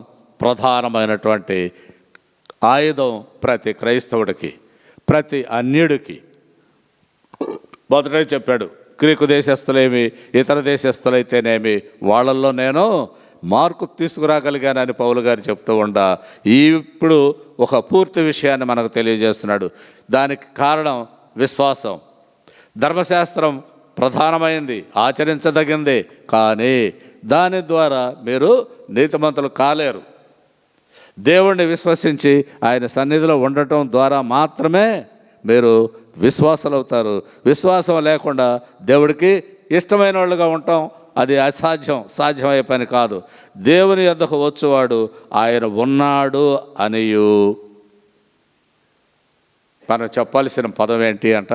S4: ప్రధానమైనటువంటి ఆయుధం ప్రతి క్రైస్తవుడికి, ప్రతి అన్యుడికి. మొదటే చెప్పాడు, గ్రీకు దేశస్తులేమి ఇతర దేశస్తులైతేనేమి వాళ్ళల్లో నేను మార్పు తీసుకురాగలిగానని పౌలు గారు చెప్తూ ఉండా ఇప్పుడు ఒక పూర్తి విషయాన్ని మనకు తెలియజేస్తున్నాడు. దానికి కారణం విశ్వాసం. ధర్మశాస్త్రం ప్రధానమైంది, ఆచరించదగింది, కానీ దాని ద్వారా మీరు నీతిమంతులు కాలేరు. దేవుణ్ణి విశ్వసించి ఆయన సన్నిధిలో ఉండటం ద్వారా మాత్రమే మీరు విశ్వాసాలు అవుతారు. విశ్వాసం లేకుండా దేవుడికి ఇష్టమైన వాళ్ళుగా ఉంటాం, అది అసాధ్యం, సాధ్యమయ్యే పని కాదు. దేవుని యొద్దకు వచ్చేవాడు ఆయన ఉన్నాడు అనియు. మనం చెప్పాల్సిన పదం ఏంటి అంట?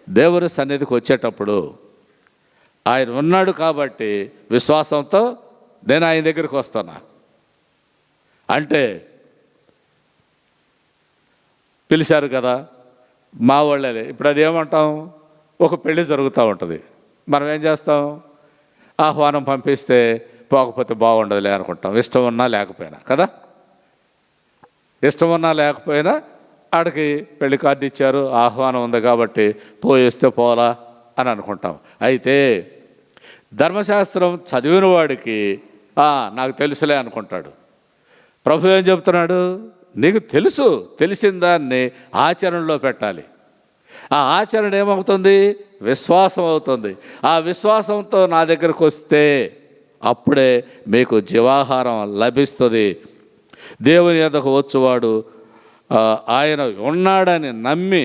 S4: దేవుని సన్నిధికి వచ్చేటప్పుడు ఆయన ఉన్నాడు కాబట్టి విశ్వాసంతో నేను ఆయన దగ్గరికి వస్తున్నా అంటే, పిలిచారు కదా మా వాళ్ళే. ఇప్పుడు అది ఏమంటాం? ఒక పెళ్ళి జరుగుతూ ఉంటుంది, మనం ఏం చేస్తాం? ఆహ్వానం పంపిస్తే పోకపోతే బాగుండదులే అనుకుంటాం, ఇష్టం ఉన్నా లేకపోయినా కదా. ఇష్టం ఉన్నా లేకపోయినా ఆడికి పెళ్లి కార్డు ఇచ్చారు, ఆహ్వానం ఉంది కాబట్టి పోయిస్తే పోలా అని అనుకుంటాం. అయితే ధర్మశాస్త్రం చదివిన వాడికి నాకు తెలుసులే అనుకుంటాడు. ప్రభు ఏం చెప్తున్నాడు? నీకు తెలుసు, తెలిసిన దాన్ని ఆచరణలో పెట్టాలి. ఆ ఆచరణ ఏమవుతుంది? విశ్వాసం అవుతుంది. ఆ విశ్వాసంతో నా దగ్గరకు వస్తే అప్పుడే మీకు జీవాహారం లభిస్తుంది. దేవుని యొద్దకు వచ్చేవాడు ఆయన ఉన్నాడని నమ్మి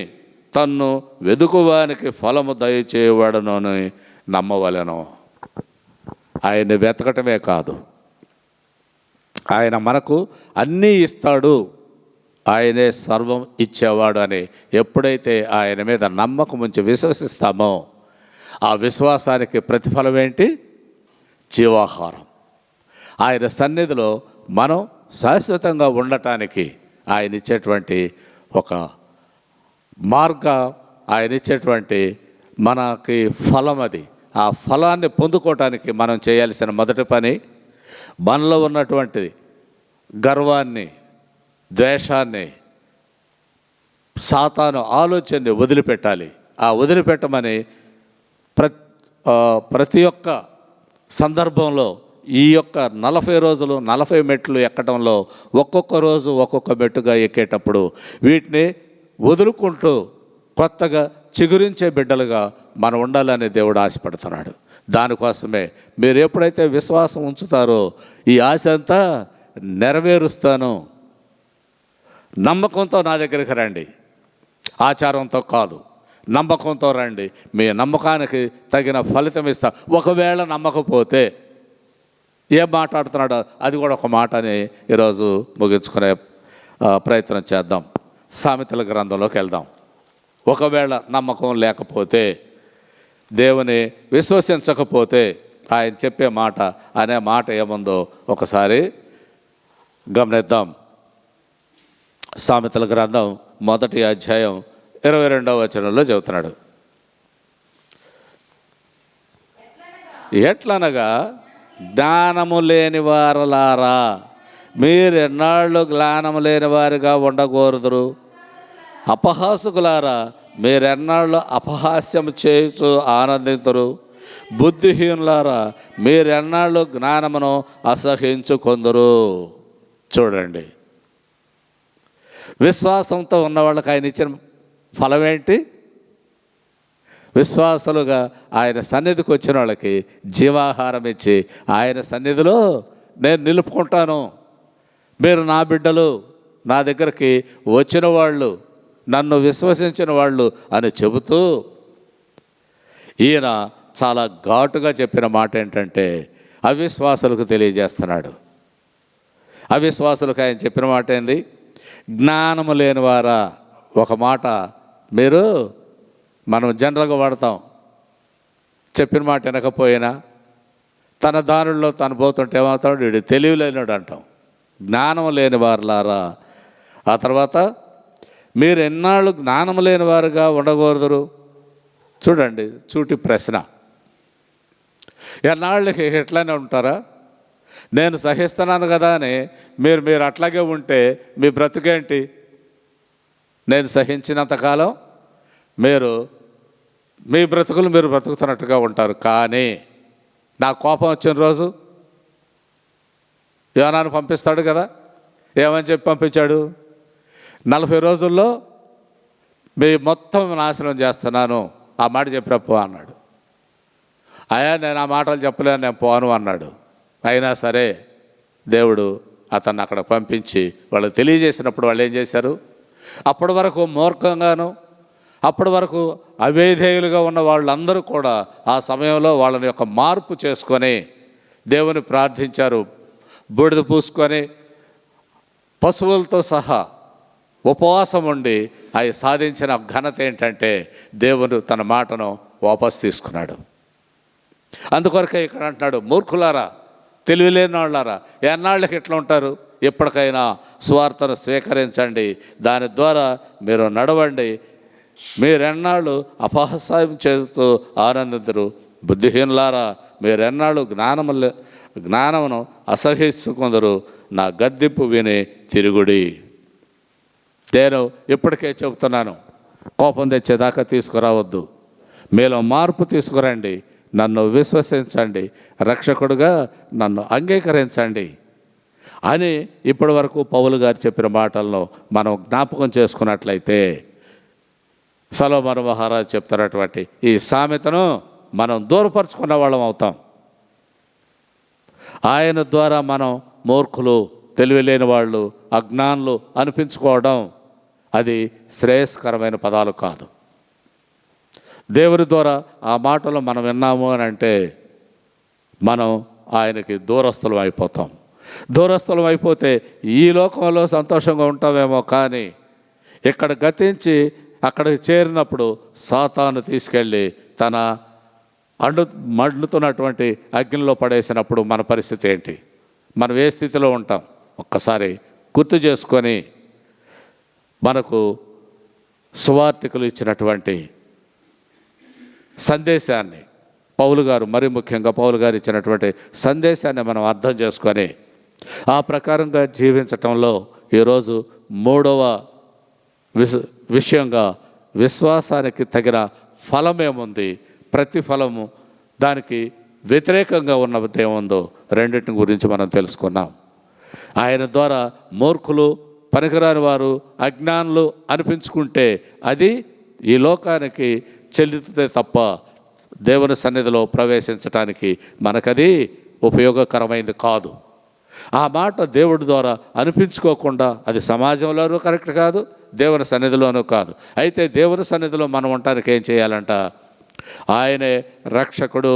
S4: తన్ను వెదుకువానికి ఫలము దయచేయవాడనని నమ్మవలెను. ఆయన్ని వెతకటమే కాదు, ఆయన మనకు అన్నీ ఇస్తాడు, ఆయనే సర్వం ఇచ్చేవాడు అని ఎప్పుడైతే ఆయన మీద నమ్మకం ఉంచి విశ్వసిస్తామో ఆ విశ్వాసానికి ప్రతిఫలం ఏంటి? జీవాహారం. ఆయన సన్నిధిలో మనం శాశ్వతంగా ఉండటానికి ఆయన ఇచ్చేటువంటి ఒక మార్గం, ఆయన ఇచ్చేటువంటి మనకి ఫలం అది. ఆ ఫలాన్ని పొందుకోవటానికి మనం చేయాల్సిన మొదటి పని మనలో ఉన్నటువంటి గర్వాన్ని, ద్వేషాన్ని, సాతాను ఆలోచనని వదిలిపెట్టాలి. ఆ వదిలిపెట్టమని ప్రతి ఒక్క సందర్భంలో ఈ యొక్క 40 రోజులు 40 మెట్లు ఎక్కడంలో ఒక్కొక్క రోజు ఒక్కొక్క మెట్టుగా ఎక్కేటప్పుడు వీటిని వదులుకుంటూ కొత్తగా చిగురించే బిడ్డలుగా మనం ఉండాలని దేవుడు ఆశపడుతున్నాడు. దానికోసమే మీరు ఎప్పుడైతే విశ్వాసం ఉంచుతారో ఈ ఆశ అంతా నెరవేరుస్తాను. నమ్మకంతో నా దగ్గరికి రండి, ఆచారంతో కాదు, నమ్మకంతో రండి. మీ నమ్మకానికి తగిన ఫలితం ఇస్తా. ఒకవేళ నమ్మకపోతే ఏం మాట్లాడుతున్నాడో అది కూడా ఒక మాట అని ఈరోజు ముగించుకునే ప్రయత్నం చేద్దాం. సామెతల గ్రంథంలోకి వెళ్దాం. ఒకవేళ నమ్మకం లేకపోతే, దేవుని విశ్వసించకపోతే ఆయన చెప్పే మాట అనే మాట ఏముందో ఒకసారి గమనిద్దాం. సామెతల గ్రంథం 1వ అధ్యాయం 22వ వచనంలో చెబుతున్నాడు. ఎట్లనగా జ్ఞానము లేని వారలారా, మీరెన్నాళ్ళు జ్ఞానము లేని వారిగా ఉండకూడదురు. అపహాసకులారా, మీరెన్నాళ్ళు అపహాస్యం చేయుచు ఆనందింతురు. బుద్ధిహీనులారా, మీరెన్నాళ్ళు జ్ఞానమును అసహించుకొందురు. చూడండి, విశ్వాసంతో ఉన్న వాళ్ళకి ఆయన ఇచ్చిన ఫలం ఏంటి? విశ్వాసులుగా ఆయన సన్నిధికి వచ్చిన వాళ్ళకి జీవాహారం ఇచ్చి ఆయన సన్నిధిలో నేను నిలుపుకుంటాను, మీరు నా బిడ్డలు, నా దగ్గరికి వచ్చిన వాళ్ళు, నన్ను విశ్వసించిన వాళ్ళు అని చెబుతూ ఈయన చాలా ఘాటుగా చెప్పిన మాట ఏంటంటే అవిశ్వాసులకు తెలియజేస్తున్నాడు. అవిశ్వాసులకు ఆయన చెప్పిన మాట ఏంది? జ్ఞానము లేనివారా. ఒక మాట మీరు మనం జనరల్గా వాడతాం, చెప్పిన మాట వినకపోయినా తన దారుల్లో తను పోతుంటే ఏమవుతాడు? వీడు తెలివి లేనివాడు అంటాం. జ్ఞానం లేని వారులారా. ఆ తర్వాత మీరు ఎన్నాళ్ళు జ్ఞానం లేని వారుగా ఉండకూడదురు. చూడండి, చూటి ప్రశ్న. ఎన్నాళ్ళకి ఎట్లానే ఉంటారా? నేను సహిస్తున్నాను కదా అని మీరు అట్లాగే ఉంటే మీ బ్రతుకేంటి? నేను సహించినంతకాలం మీరు మీ బ్రతుకులు మీరు బ్రతుకుతున్నట్టుగా ఉంటారు. కానీ నా కోపం వచ్చిన రోజు యోనాను పంపిస్తాడు కదా, ఏమని చెప్పి పంపించాడు? 40 రోజుల్లో మీ మొత్తం నాశనం చేస్తున్నాను, ఆ మాట చెప్పినప్పు అన్నాడు. అయ్యా నేను ఆ మాటలు చెప్పలేను, నేను పోను అన్నాడు. అయినా సరే దేవుడు అతన్ని అక్కడ పంపించి వాళ్ళు తెలియజేసినప్పుడు వాళ్ళు ఏం చేశారు? అప్పటి వరకు మూర్ఖంగాను, అప్పటి వరకు అవేధేయులుగా ఉన్న వాళ్ళందరూ కూడా ఆ సమయంలో వాళ్ళని యొక్క మార్పు చేసుకొని దేవుని ప్రార్థించారు. బూడిద పూసుకొని పశువులతో సహా ఉపవాసం ఉండి అవి సాధించిన ఘనత ఏంటంటే దేవుడు తన మాటను వాపసు తీసుకున్నాడు. అందుకొరకే ఇక్కడ అంటున్నాడు, మూర్ఖులారా, తెలివిలేని వాళ్ళారా, ఎన్నాళ్ళకి ఎట్లా ఉంటారు? ఎప్పటికైనా స్వార్థను స్వీకరించండి, దాని ద్వారా మీరు నడవండి. మీరెన్నాళ్ళు అపహాస్యం చేస్తూ ఆనందించరు. బుద్ధిహీనులారా, మీరెన్నాళ్ళు జ్ఞానమును అసహించుకుందరు. నా గద్దింపు విని తిరుగుడి. నేను ఇప్పటికే చెబుతున్నాను, కోపం తెచ్చేదాకా తీసుకురావద్దు. మీలో మార్పు తీసుకురండి, నన్ను విశ్వసించండి, రక్షకుడుగా నన్ను అంగీకరించండి అని ఇప్పటి వరకు పౌలు గారు చెప్పిన మాటలను మనం జ్ఞాపకం చేసుకున్నట్లయితే సొలొమోను మహారాజు చెప్తున్నటువంటి ఈ సామెతను మనం దూరపరుచుకున్న వాళ్ళం అవుతాం. ఆయన ద్వారా మనం మూర్ఖులు, తెలివిలేని వాళ్ళు, అజ్ఞానులు అనిపించుకోవడం అది శ్రేయస్కరమైన పదాలు కాదు. దేవుని ద్వారా ఆ మాటలు మనం విన్నాము అని అంటే మనం ఆయనకి దూరస్తులం అయిపోతాం. దూరస్తులం అయిపోతే ఈ లోకంలో సంతోషంగా ఉంటామేమో, కానీ ఇక్కడ గతించి అక్కడికి చేరినప్పుడు సాతాను తీసుకెళ్ళి తన మండుతున్నటువంటి అగ్నిలో పడేసినప్పుడు మన పరిస్థితి ఏంటి? మనం ఏ స్థితిలో ఉంటాం? ఒక్కసారి గుర్తు చేసుకొని మనకు సువార్తికులు ఇచ్చినటువంటి సందేశాన్ని, పౌలు గారు, మరి ముఖ్యంగా పౌలు గారు ఇచ్చినటువంటి సందేశాన్ని మనం అర్థం చేసుకొని ఆ ప్రకారంగా జీవించటంలో ఈరోజు 3వ విషయంగా విశ్వాసానికి తగిన ఫలమేముంది, ప్రతిఫలము దానికి వ్యతిరేకంగా ఉన్నది ఏముందో రెండింటి గురించి మనం తెలుసుకున్నాం. ఆయన ద్వారా మూర్ఖులు, పనికిరాని వారు, అజ్ఞానులు అనిపించుకుంటే అది ఈ లోకానికి చెల్లితే తప్ప దేవుని సన్నిధిలో ప్రవేశించటానికి మనకది ఉపయోగకరమైనది కాదు. ఆ మాట దేవుడి ద్వారా అనిపించుకోకుండా అది సమాజంలోనూ కరెక్ట్ కాదు, దేవుని సన్నిధిలోనూ కాదు. అయితే దేవుని సన్నిధిలో మనం ఉండటానికి ఏం చేయాలంట? ఆయనే రక్షకుడు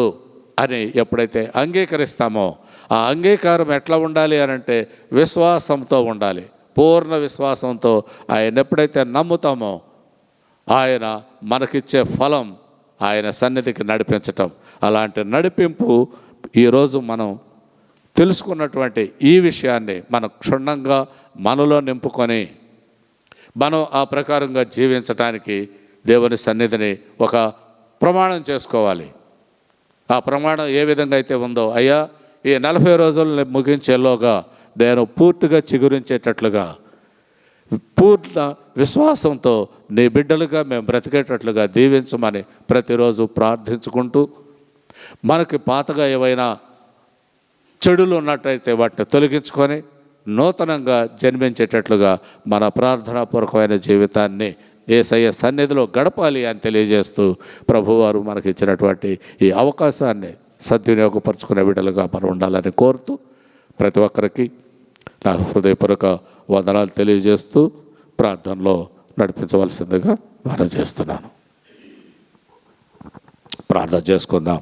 S4: అని ఎప్పుడైతే అంగీకరిస్తామో, ఆ అంగీకారం ఎట్లా ఉండాలి అని అంటే విశ్వాసంతో ఉండాలి. పూర్ణ విశ్వాసంతో ఆయన ఎప్పుడైతే నమ్ముతామో ఆయన మనకిచ్చే ఫలం ఆయన సన్నిధికి నడిపించటం. అలాంటి నడిపింపు ఈరోజు మనం తెలుసుకున్నటువంటి ఈ విషయాన్ని మనం క్షుణ్ణంగా మనలో నింపుకొని మనం ఆ ప్రకారంగా జీవించటానికి దేవుని సన్నిధిని ఒక ప్రమాణం చేసుకోవాలి. ఆ ప్రమాణం ఏ విధంగా అయితే ఉందో, అయ్యా ఈ 40 రోజులను ముగించేలోగా నేను పూర్తిగా చిగురించేటట్లుగా, పూర్ణ విశ్వాసంతో నీ బిడ్డలుగా మేము బ్రతికేటట్లుగా దీవించమని ప్రతిరోజు ప్రార్థించుకుంటూ, మనకి పాతగా ఏవైనా చెడులు ఉన్నట్టయితే వాటిని తొలగించుకొని నూతనంగా జన్మించేటట్లుగా మన ప్రార్థనాపూర్వకమైన జీవితాన్ని యేసయ్య సన్నిధిలో గడపాలి అని తెలియజేస్తూ, ప్రభువారు మనకి ఇచ్చినటువంటి ఈ అవకాశాన్ని సద్వినియోగపరుచుకునే బిడ్డలుగా మనం ఉండాలని కోరుతూ, ప్రతి ఒక్కరికి నా హృదయపూర్వక వందనాలు తెలియజేస్తూ ప్రార్థనలో నడిపించవలసిందిగా మనం చేస్తున్నాను. ప్రార్థన చేసుకుందాం.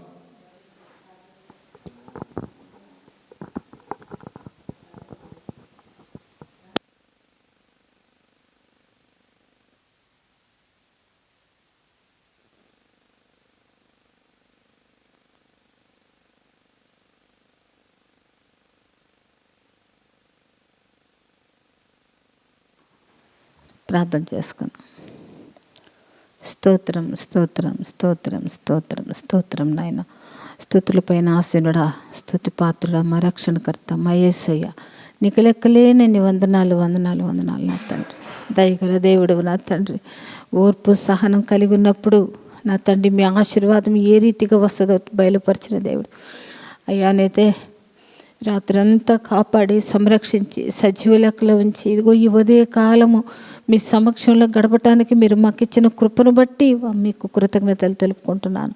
S1: ప్రార్థన చేసుకుందాం. స్తోత్రం స్తోత్రం స్తోత్రం స్తోత్రం స్తోత్రం నాయన. స్తుతులపైన ఆసీనుడా, స్తుతి పాత్రుడా, మా రక్షణకర్త, మా యేసయ్య, నీకు లెక్కలేని వందనాలు వందనాలు వందనాలు నా తండ్రి. దయగల దేవుడు నా తండ్రి, ఓర్పు సహనం కలిగి ఉన్నప్పుడు నా తండ్రి మీ ఆశీర్వాదం ఏ రీతిగా వస్తుందో బయలుపరిచిన దేవుడు అయ్యానైతే రాత్రంతా కాపాడి సంరక్షించి సజీవ లెక్కలో ఉంచి ఇదిగో ఈ ఉదయ కాలము మీ సమక్షంలో గడపటానికి మీరు మాకు ఇచ్చిన కృపను బట్టి మీకు కృతజ్ఞతలు తెలుపుకుంటున్నాను.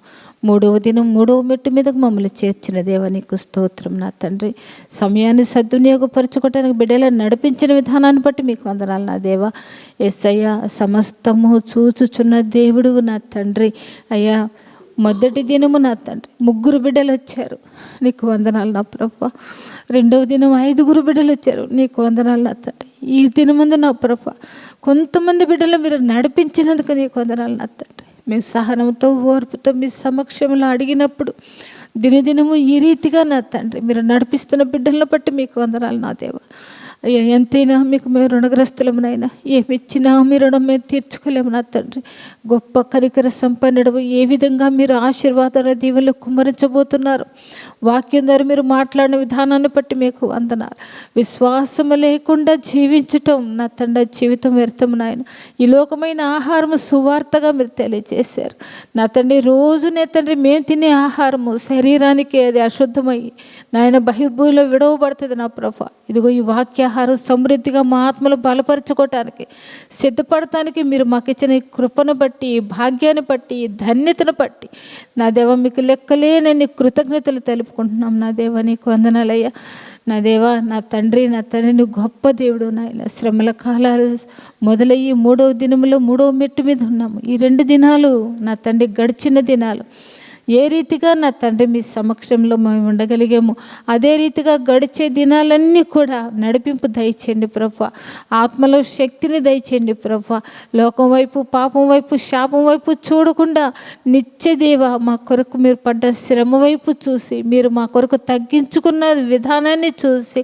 S1: 3వ దినం 3వ మెట్టు మీదకు మమ్మల్ని చేర్చిన దేవా నీకు స్తోత్రం నా తండ్రి. సమయాన్ని సద్వినియోగపరచుకోవటానికి బిడ్డలను నడిపించిన విధానాన్ని బట్టి మీకు వందనాలు నా దేవా. యేసయ్య, సమస్తము చూచుచున్న దేవుడు నా తండ్రి. అయ్యా, మొదటి దినము నా తండ్రి 3 బిడ్డలు వచ్చారు, నీకు వందనాలు నా ప్రభా. 2వ దినం 5 బిడ్డలు వచ్చారు, నీకు వందనాలు నా తండ్రి. ఈ దినముందు నా ప్రభా కొంతమంది బిడ్డలు మీరు నడిపించినందుకు నీకు వందనాలు నా తండ్రి. మేము సహనంతో ఓర్పుతో మీ సమక్షంలో అడిగినప్పుడు దినదినము ఈ రీతిగా నా తండ్రి మీరు నడిపిస్తున్న బిడ్డలను బట్టి మీకు వందనాలు నా దేవ. అయ్యా, ఎంతైనా మీకు మేము రుణగ్రస్తులమునైనా, ఏమి ఇచ్చినా మీ రుణం మేము తీర్చుకోలేము నా తండ్రి. గొప్ప కనికర సంపన్నుడు, ఏ విధంగా మీరు ఆశీర్వాదాల దీవెనలు కుమ్మరించబోతున్నారు, వాక్యం ద్వారా మీరు మాట్లాడిన విధానాన్ని బట్టి మీకు వందనాలు. విశ్వాసము లేకుండా జీవించటం నా తండ్రి జీవితం వ్యర్థము నాయన. ఈ లోకమైన ఆహారము సువార్తగా మీరు తెలియజేశారు నా తండ్రి. రోజునే తండ్రి మేము తినే ఆహారము శరీరానికి అది అశుద్ధమయ్యి నాయన బహిర్భూమిలో విడవబడుతుంది నా ప్రభా. ఇదిగో ఈ వాక్యాహారం సమృద్ధిగా మా ఆత్మలు బలపరచుకోవటానికి సిద్ధపడటానికి మీరు మాకు ఇచ్చిన ఈ కృపను బట్టి, ఈ భాగ్యాన్ని బట్టి, ఈ ధన్యతను బట్టి నా దేవ మీకు లెక్కలేనన్ని కృతజ్ఞతలు తెలుపుకుంటున్నాం నా దేవ. నీకు వందనాలయ్యా నా దేవా. నా తండ్రి నువ్వు గొప్ప దేవుడు నాయన. శ్రమల కాలాలు మొదలయ్యి 3వ దినములో 3వ మెట్టు మీద ఉన్నాము. ఈ 2 దినాలు నా తండ్రి గడిచిన దినాలు ఏ రీతిగా నా తండ్రి మీ సమక్షంలో మేము ఉండగలిగాము, అదే రీతిగా గడిచే దినాలన్నీ కూడా నడిపింపు దయచేయండి ప్రభా. ఆత్మలో శక్తిని దయచేయండి ప్రభా. లోకం వైపు, పాపం వైపు, శాపం వైపు చూడకుండా నిత్యదేవ మా కొరకు మీరు పడ్డ శ్రమ వైపు చూసి, మీరు మా కొరకు తగ్గించుకున్న విధానాన్ని చూసి,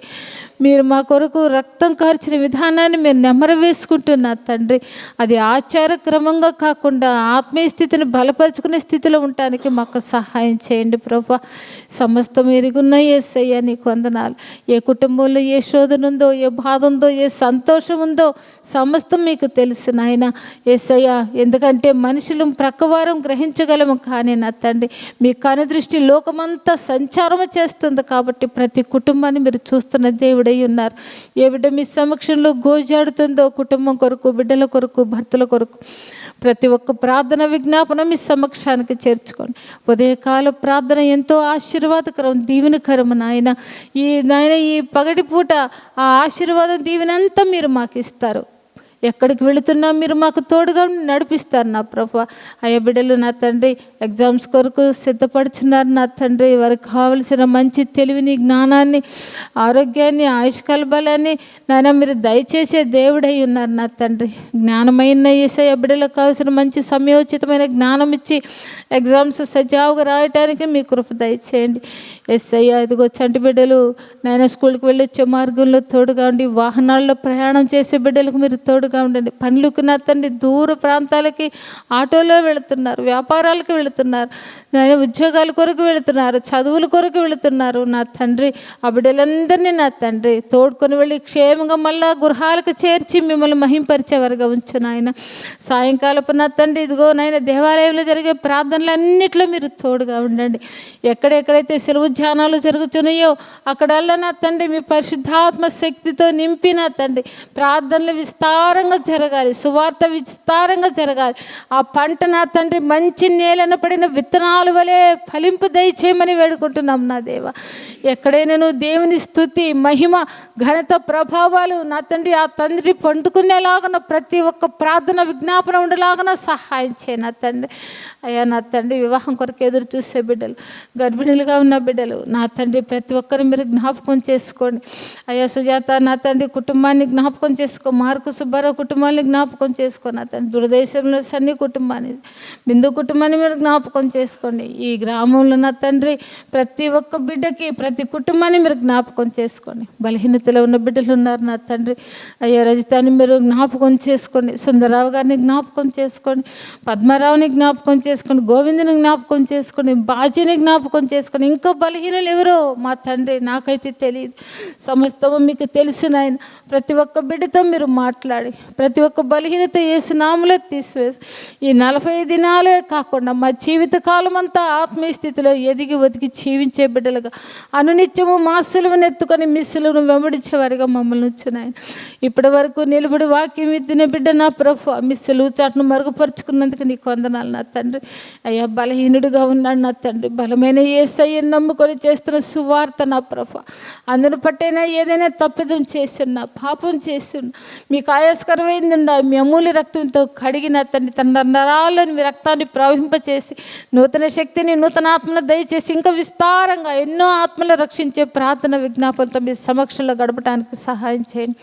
S1: మీరు మా కొరకు రక్తం కార్చిన విధానాన్ని మీరు నెమర వేసుకుంటున్నా తండ్రి. అది ఆచార క్రమంగా కాకుండా ఆత్మీయ స్థితిని బలపరుచుకునే స్థితిలో ఉండటానికి మాకు సహాయం చేయండి ప్రభా. సమస్తం ఎరుగున్న యేసయ్య నీకు వందనాలు. ఏ కుటుంబంలో ఏ శోధన ఉందో, ఏ బాధ ఉందో, ఏ సంతోషం ఉందో సమస్తం మీకు తెలుసు నాయన యేసయ్య. ఎందుకంటే మనుషులు ప్రక్కవారం గ్రహించగలము, కానీ నా తండ్రి మీ కనుదృష్టి లోకమంతా సంచారం చేస్తుంది కాబట్టి ప్రతి కుటుంబాన్ని మీరు చూస్తున్న దేవుడై ఉన్నారు. ఏ బిడ్డ మీ సమక్షంలో గోజాడుతుందో కుటుంబం కొరకు, బిడ్డల కొరకు, భర్తల కొరకు ప్రతి ఒక్క ప్రార్థన విజ్ఞాపన మీ సమక్షానికి చేర్చుకోండి. ఉదయకాల ప్రార్థన ఎంతో ఆశీర్వాదకరం, దీవెనకరం నాయన. ఈ పగటి పూట ఆ ఆశీర్వాదం దీవెనంతా మీరు మాకు ఇస్తారు. ఎక్కడికి వెళుతున్నా మీరు మాకు తోడుగా నడిపిస్తారు నా ప్రభా. అయ్యా, బిడ్డలు నా తండ్రి ఎగ్జామ్స్ కొరకు సిద్ధపడుచున్నారు నా తండ్రి. వారికి కావలసిన మంచి తెలివిని, జ్ఞానాన్ని, ఆరోగ్యాన్ని, ఆయుష్కాల బలాన్ని నాయన మీరు దయచేసే దేవుడై ఉన్నారు నా తండ్రి. జ్ఞానమైన యేసయ్య బిడ్డలకు కావాల్సిన మంచి సమయోచితమైన జ్ఞానం ఇచ్చి ఎగ్జామ్స్ సజావుగా రాయటానికి మీ కృప దయచేయండి యేసయ్య. ఇదిగో చంటి బిడ్డలు నాయన స్కూల్కి వెళ్ళి వచ్చే మార్గంలో తోడుగా ఉండి, వాహనాల్లో ప్రయాణం చేసే బిడ్డలకు మీరు తోడుగా తోడుగా ఉండండి. పనులకు నా తండ్రి దూర ప్రాంతాలకి ఆటోలో వెళుతున్నారు, వ్యాపారాలకు వెళుతున్నారు, ఉద్యోగాల కొరకు వెళుతున్నారు, చదువుల కొరకు వెళుతున్నారు. నా తండ్రి ఆ బిడ్డలందరినీ నా తండ్రి తోడుకొని వెళ్ళి క్షేమంగా మళ్ళా గృహాలకు చేర్చి మిమ్మల్ని మహింపరిచేవారుగా ఉంచు నాయన. సాయంకాలపు నా తండ్రి ఇదిగో నాయన దేవాలయంలో జరిగే ప్రార్థనలన్నింటిలో మీరు తోడుగా ఉండండి. ఎక్కడెక్కడైతే సెలవు ధ్యానాలు జరుగుతున్నాయో అక్కడల్లా నా తండ్రి మీ పరిశుద్ధాత్మ శక్తితో నింపి నా తండ్రి ప్రార్థనలు విస్తారంగా జరగాలి, సువార్త విస్తారంగా జరగాలి. ఆ పంట నా తండ్రి మంచి నేలన పడిన విత్తనాలు వలె ఫలింపు దయచేయమని వేడుకుంటున్నాం నా దేవ. ఎక్కడైనా నువ్వు దేవుని స్తుతి మహిమ ఘనత ప్రభావాలు నా తండ్రి ఆ తండ్రి పండుకునేలాగా ప్రతి ఒక్క ప్రార్థన విజ్ఞాపన ఉండేలాగా సహాయం చేయ నా తండ్రి. అయ్యా నా తండ్రి వివాహం కొరకు ఎదురు చూసే బిడ్డలు, గర్భిణీలుగా ఉన్న బిడ్డలు నా తండ్రి ప్రతి ఒక్కరు మీరు జ్ఞాపకం చేసుకోండి. అయ్యా సుజాత నా తండ్రి కుటుంబాన్ని జ్ఞాపకం చేసుకో, మార్కు సుబ్బారావు కుటుంబాన్ని జ్ఞాపకం చేసుకో నా తండ్రి, దురదేశంలో సన్ని కుటుంబాన్ని, బిందు కుటుంబాన్ని మీరు జ్ఞాపకం చేసుకోండి. ఈ గ్రామంలో నా తండ్రి ప్రతి ఒక్క బిడ్డకి ప్రతి కుటుంబాన్ని మీరు జ్ఞాపకం చేసుకోండి. బలహీనతలో ఉన్న బిడ్డలు ఉన్నారు నా తండ్రి. అయ్యా రజితాన్ని మీరు జ్ఞాపకం చేసుకోండి, సుందరరావు గారిని జ్ఞాపకం చేసుకోండి, పద్మారావుని జ్ఞాపకం చేసుకోండి, గోవిందుని జ్ఞాపకం చేసుకోండి, బాజీని జ్ఞాపకం చేసుకోండి. ఇంకా బలహీనలు ఎవరో మా తండ్రి నాకైతే తెలియదు, సమస్తము మీకు తెలిసిన ఆయన. ప్రతి ఒక్క బిడ్డతో మీరు మాట్లాడి ప్రతి ఒక్క బలహీనత యేసునామములో తీసివేసి ఈ 40 దినాలే కాకుండా మా జీవిత కాలం అంతా ఆత్మీయ స్థితిలో ఎదిగి ఒదిగి జీవించే బిడ్డలుగా అనునిత్యము మా సిలువను ఎత్తుకొని మీ సిలువను వెంబడించేవారిగా మమ్మల్ని ఉంచున్నాయన. ఇప్పటి వరకు నిలబడి వాక్యం ఎత్తిన బిడ్డ నా ప్రభు మీ సిలువు చాటును మరుగుపరుచుకున్నందుకు నీకు వందనాలు నా తండ్రి. అయ్యా బలహీనుడిగా ఉన్నాడు నా తండ్రి, బలమైన యేసయ్యను నమ్ముకొని చేస్తున్న సువార్త నా ప్రభు అందును పట్టైనా ఏదైనా తప్పిదం చేస్తున్నా పాపం చేస్తున్నా మీకు ఆయాస్కరమైంది ఉండా మీ అమూల్య రక్తంతో కడిగిన తండ్రి తన నరాలను మీ రక్తాన్ని ప్రవహింపచేసి నూతన శక్తిని నూతన ఆత్మను దయచేసి ఇంకా విస్తారంగా ఎన్నో ఆత్మలు రక్షించే ప్రార్థన విజ్ఞాపనతో మీ సమక్షంలో గడపడానికి సహాయం చేయండి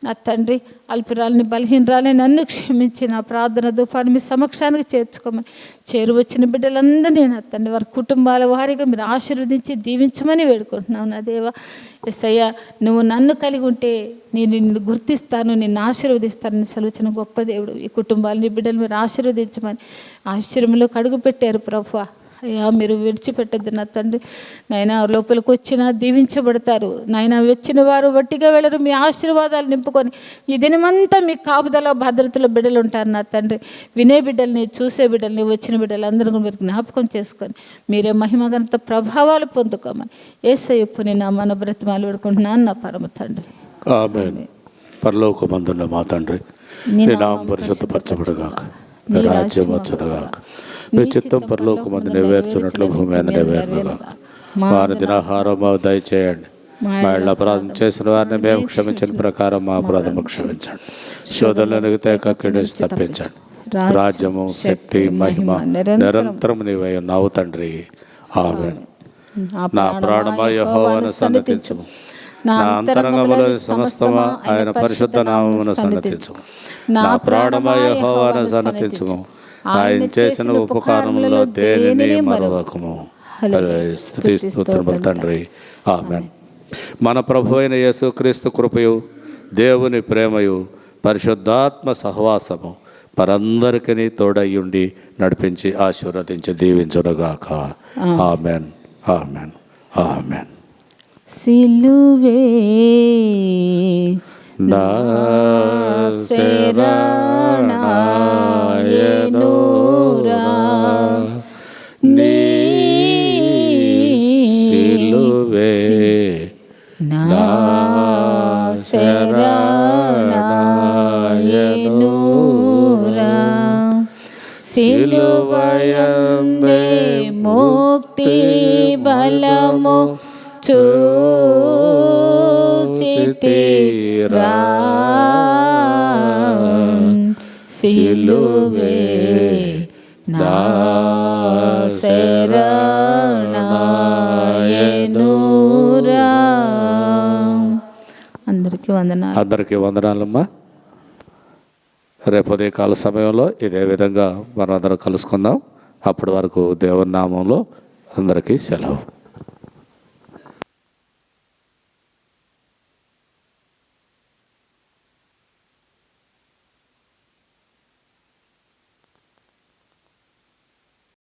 S1: నా తండ్రి. అల్పురాలని బలహీనరాలని నన్ను క్షమించి నా ప్రార్థన ధూపాన్ని మీ సమక్షానికి చేర్చుకోమని చేరువచ్చిన బిడ్డలందరినీ నా తండ్రి వారి కుటుంబాల వారిగా మీరు ఆశీర్వదించి దీవించమని వేడుకుంటున్నావు నా దేవ. యేసయ్యా నువ్వు నన్ను కలిగి ఉంటే నేను నిన్ను గుర్తిస్తాను, నిన్ను ఆశీర్వదిస్తానని సెలవుచిన గొప్ప దేవుడు. ఈ కుటుంబాలని బిడ్డలు మీరు ఆశీర్వదించమని ఆశ్చర్యంలో కడుగు పెట్టారు ప్రభువా. అయ్యా మీరు విడిచిపెట్టద్దు నా తండ్రి. నాయన లోపలికి వచ్చినా దీవించబడతారు నాయన, వచ్చిన వారు వట్టిగా వెళ్ళరు, మీ ఆశీర్వాదాలు నింపుకొని ఈ దినమంతా మీ కాపుదల భద్రతలో బిడ్డలు ఉంటారు నా తండ్రి. వినే బిడ్డల్ని చూసే బిడ్డల్ని వచ్చిన బిడ్డలు అందరూ మీరు జ్ఞాపకం చేసుకొని మీరే మహిమగంత ప్రభావాలు పొందుకోమని యేసయ్య పుని నామమున బ్రతిమాలు వేడుకుంటున్నాను నా పరమ తండ్రి.
S4: ఆమేన్. పరలోకమందున్న మా తండ్రి నీ నామం పరిశుద్ధపరచబడుగాక, నీ రాజ్యం వచ్చునుగాక, మీ చిత్తం పరలోకమందు నెరవేర్చున్నట్లు భూమి మీద నెరవేరునుగాక. మా దినాహారం మాకు దయచేయండి, మా ఇళ్ళ అపరాధం చేసిన వారిని మేము క్షమించిన ప్రకారం మా అపరాధము క్షమించండి, శోధనలకు తేకీడుచి తప్పించండి. రాజ్యము శక్తి మహిమ నిరంతరం నీవై ఉన్నావు తండ్రి. ఆమేన్. నా ప్రాణమా యెహోవాను సన్నతించుము, నా అంతరంగములో సమస్తమా ఆయన పరిశుద్ధ నామమును సన్నతించుము. నా ప్రాణమా యెహోవాను సన్నతించుము, ఆయన చేసిన ఉపకారములలో దేనిని మరవకము. స్తుతి స్తోత్రములు తండ్రి. ఆమేన్. మన ప్రభు అయిన యేసుక్రీస్తు కృపయు దేవుని ప్రేమయు పరిశుద్ధాత్మ సహవాసము మనందరికీ తోడయ్యుండి నడిపించి ఆశీర్వదించి దీవించునుగాక. ఆమేన్. ఆమేన్. ఆమేన్.
S1: సిలువే
S4: నా శరణాయనురా, నీ సిలువే
S1: నా శరణాయనురా, సిలువయందే ముక్తి బలము చూచితిరా, సిలువే నా శరణాయనురా. అందరికీ వందనాలు.
S4: అందరికీ వందనాలమ్మా. రేపు ఉదయకాల సమయంలో ఇదే విధంగా మనం అందరం కలుసుకుందాం. అప్పటి వరకు దేవుని నామంలో అందరికీ సెలవు.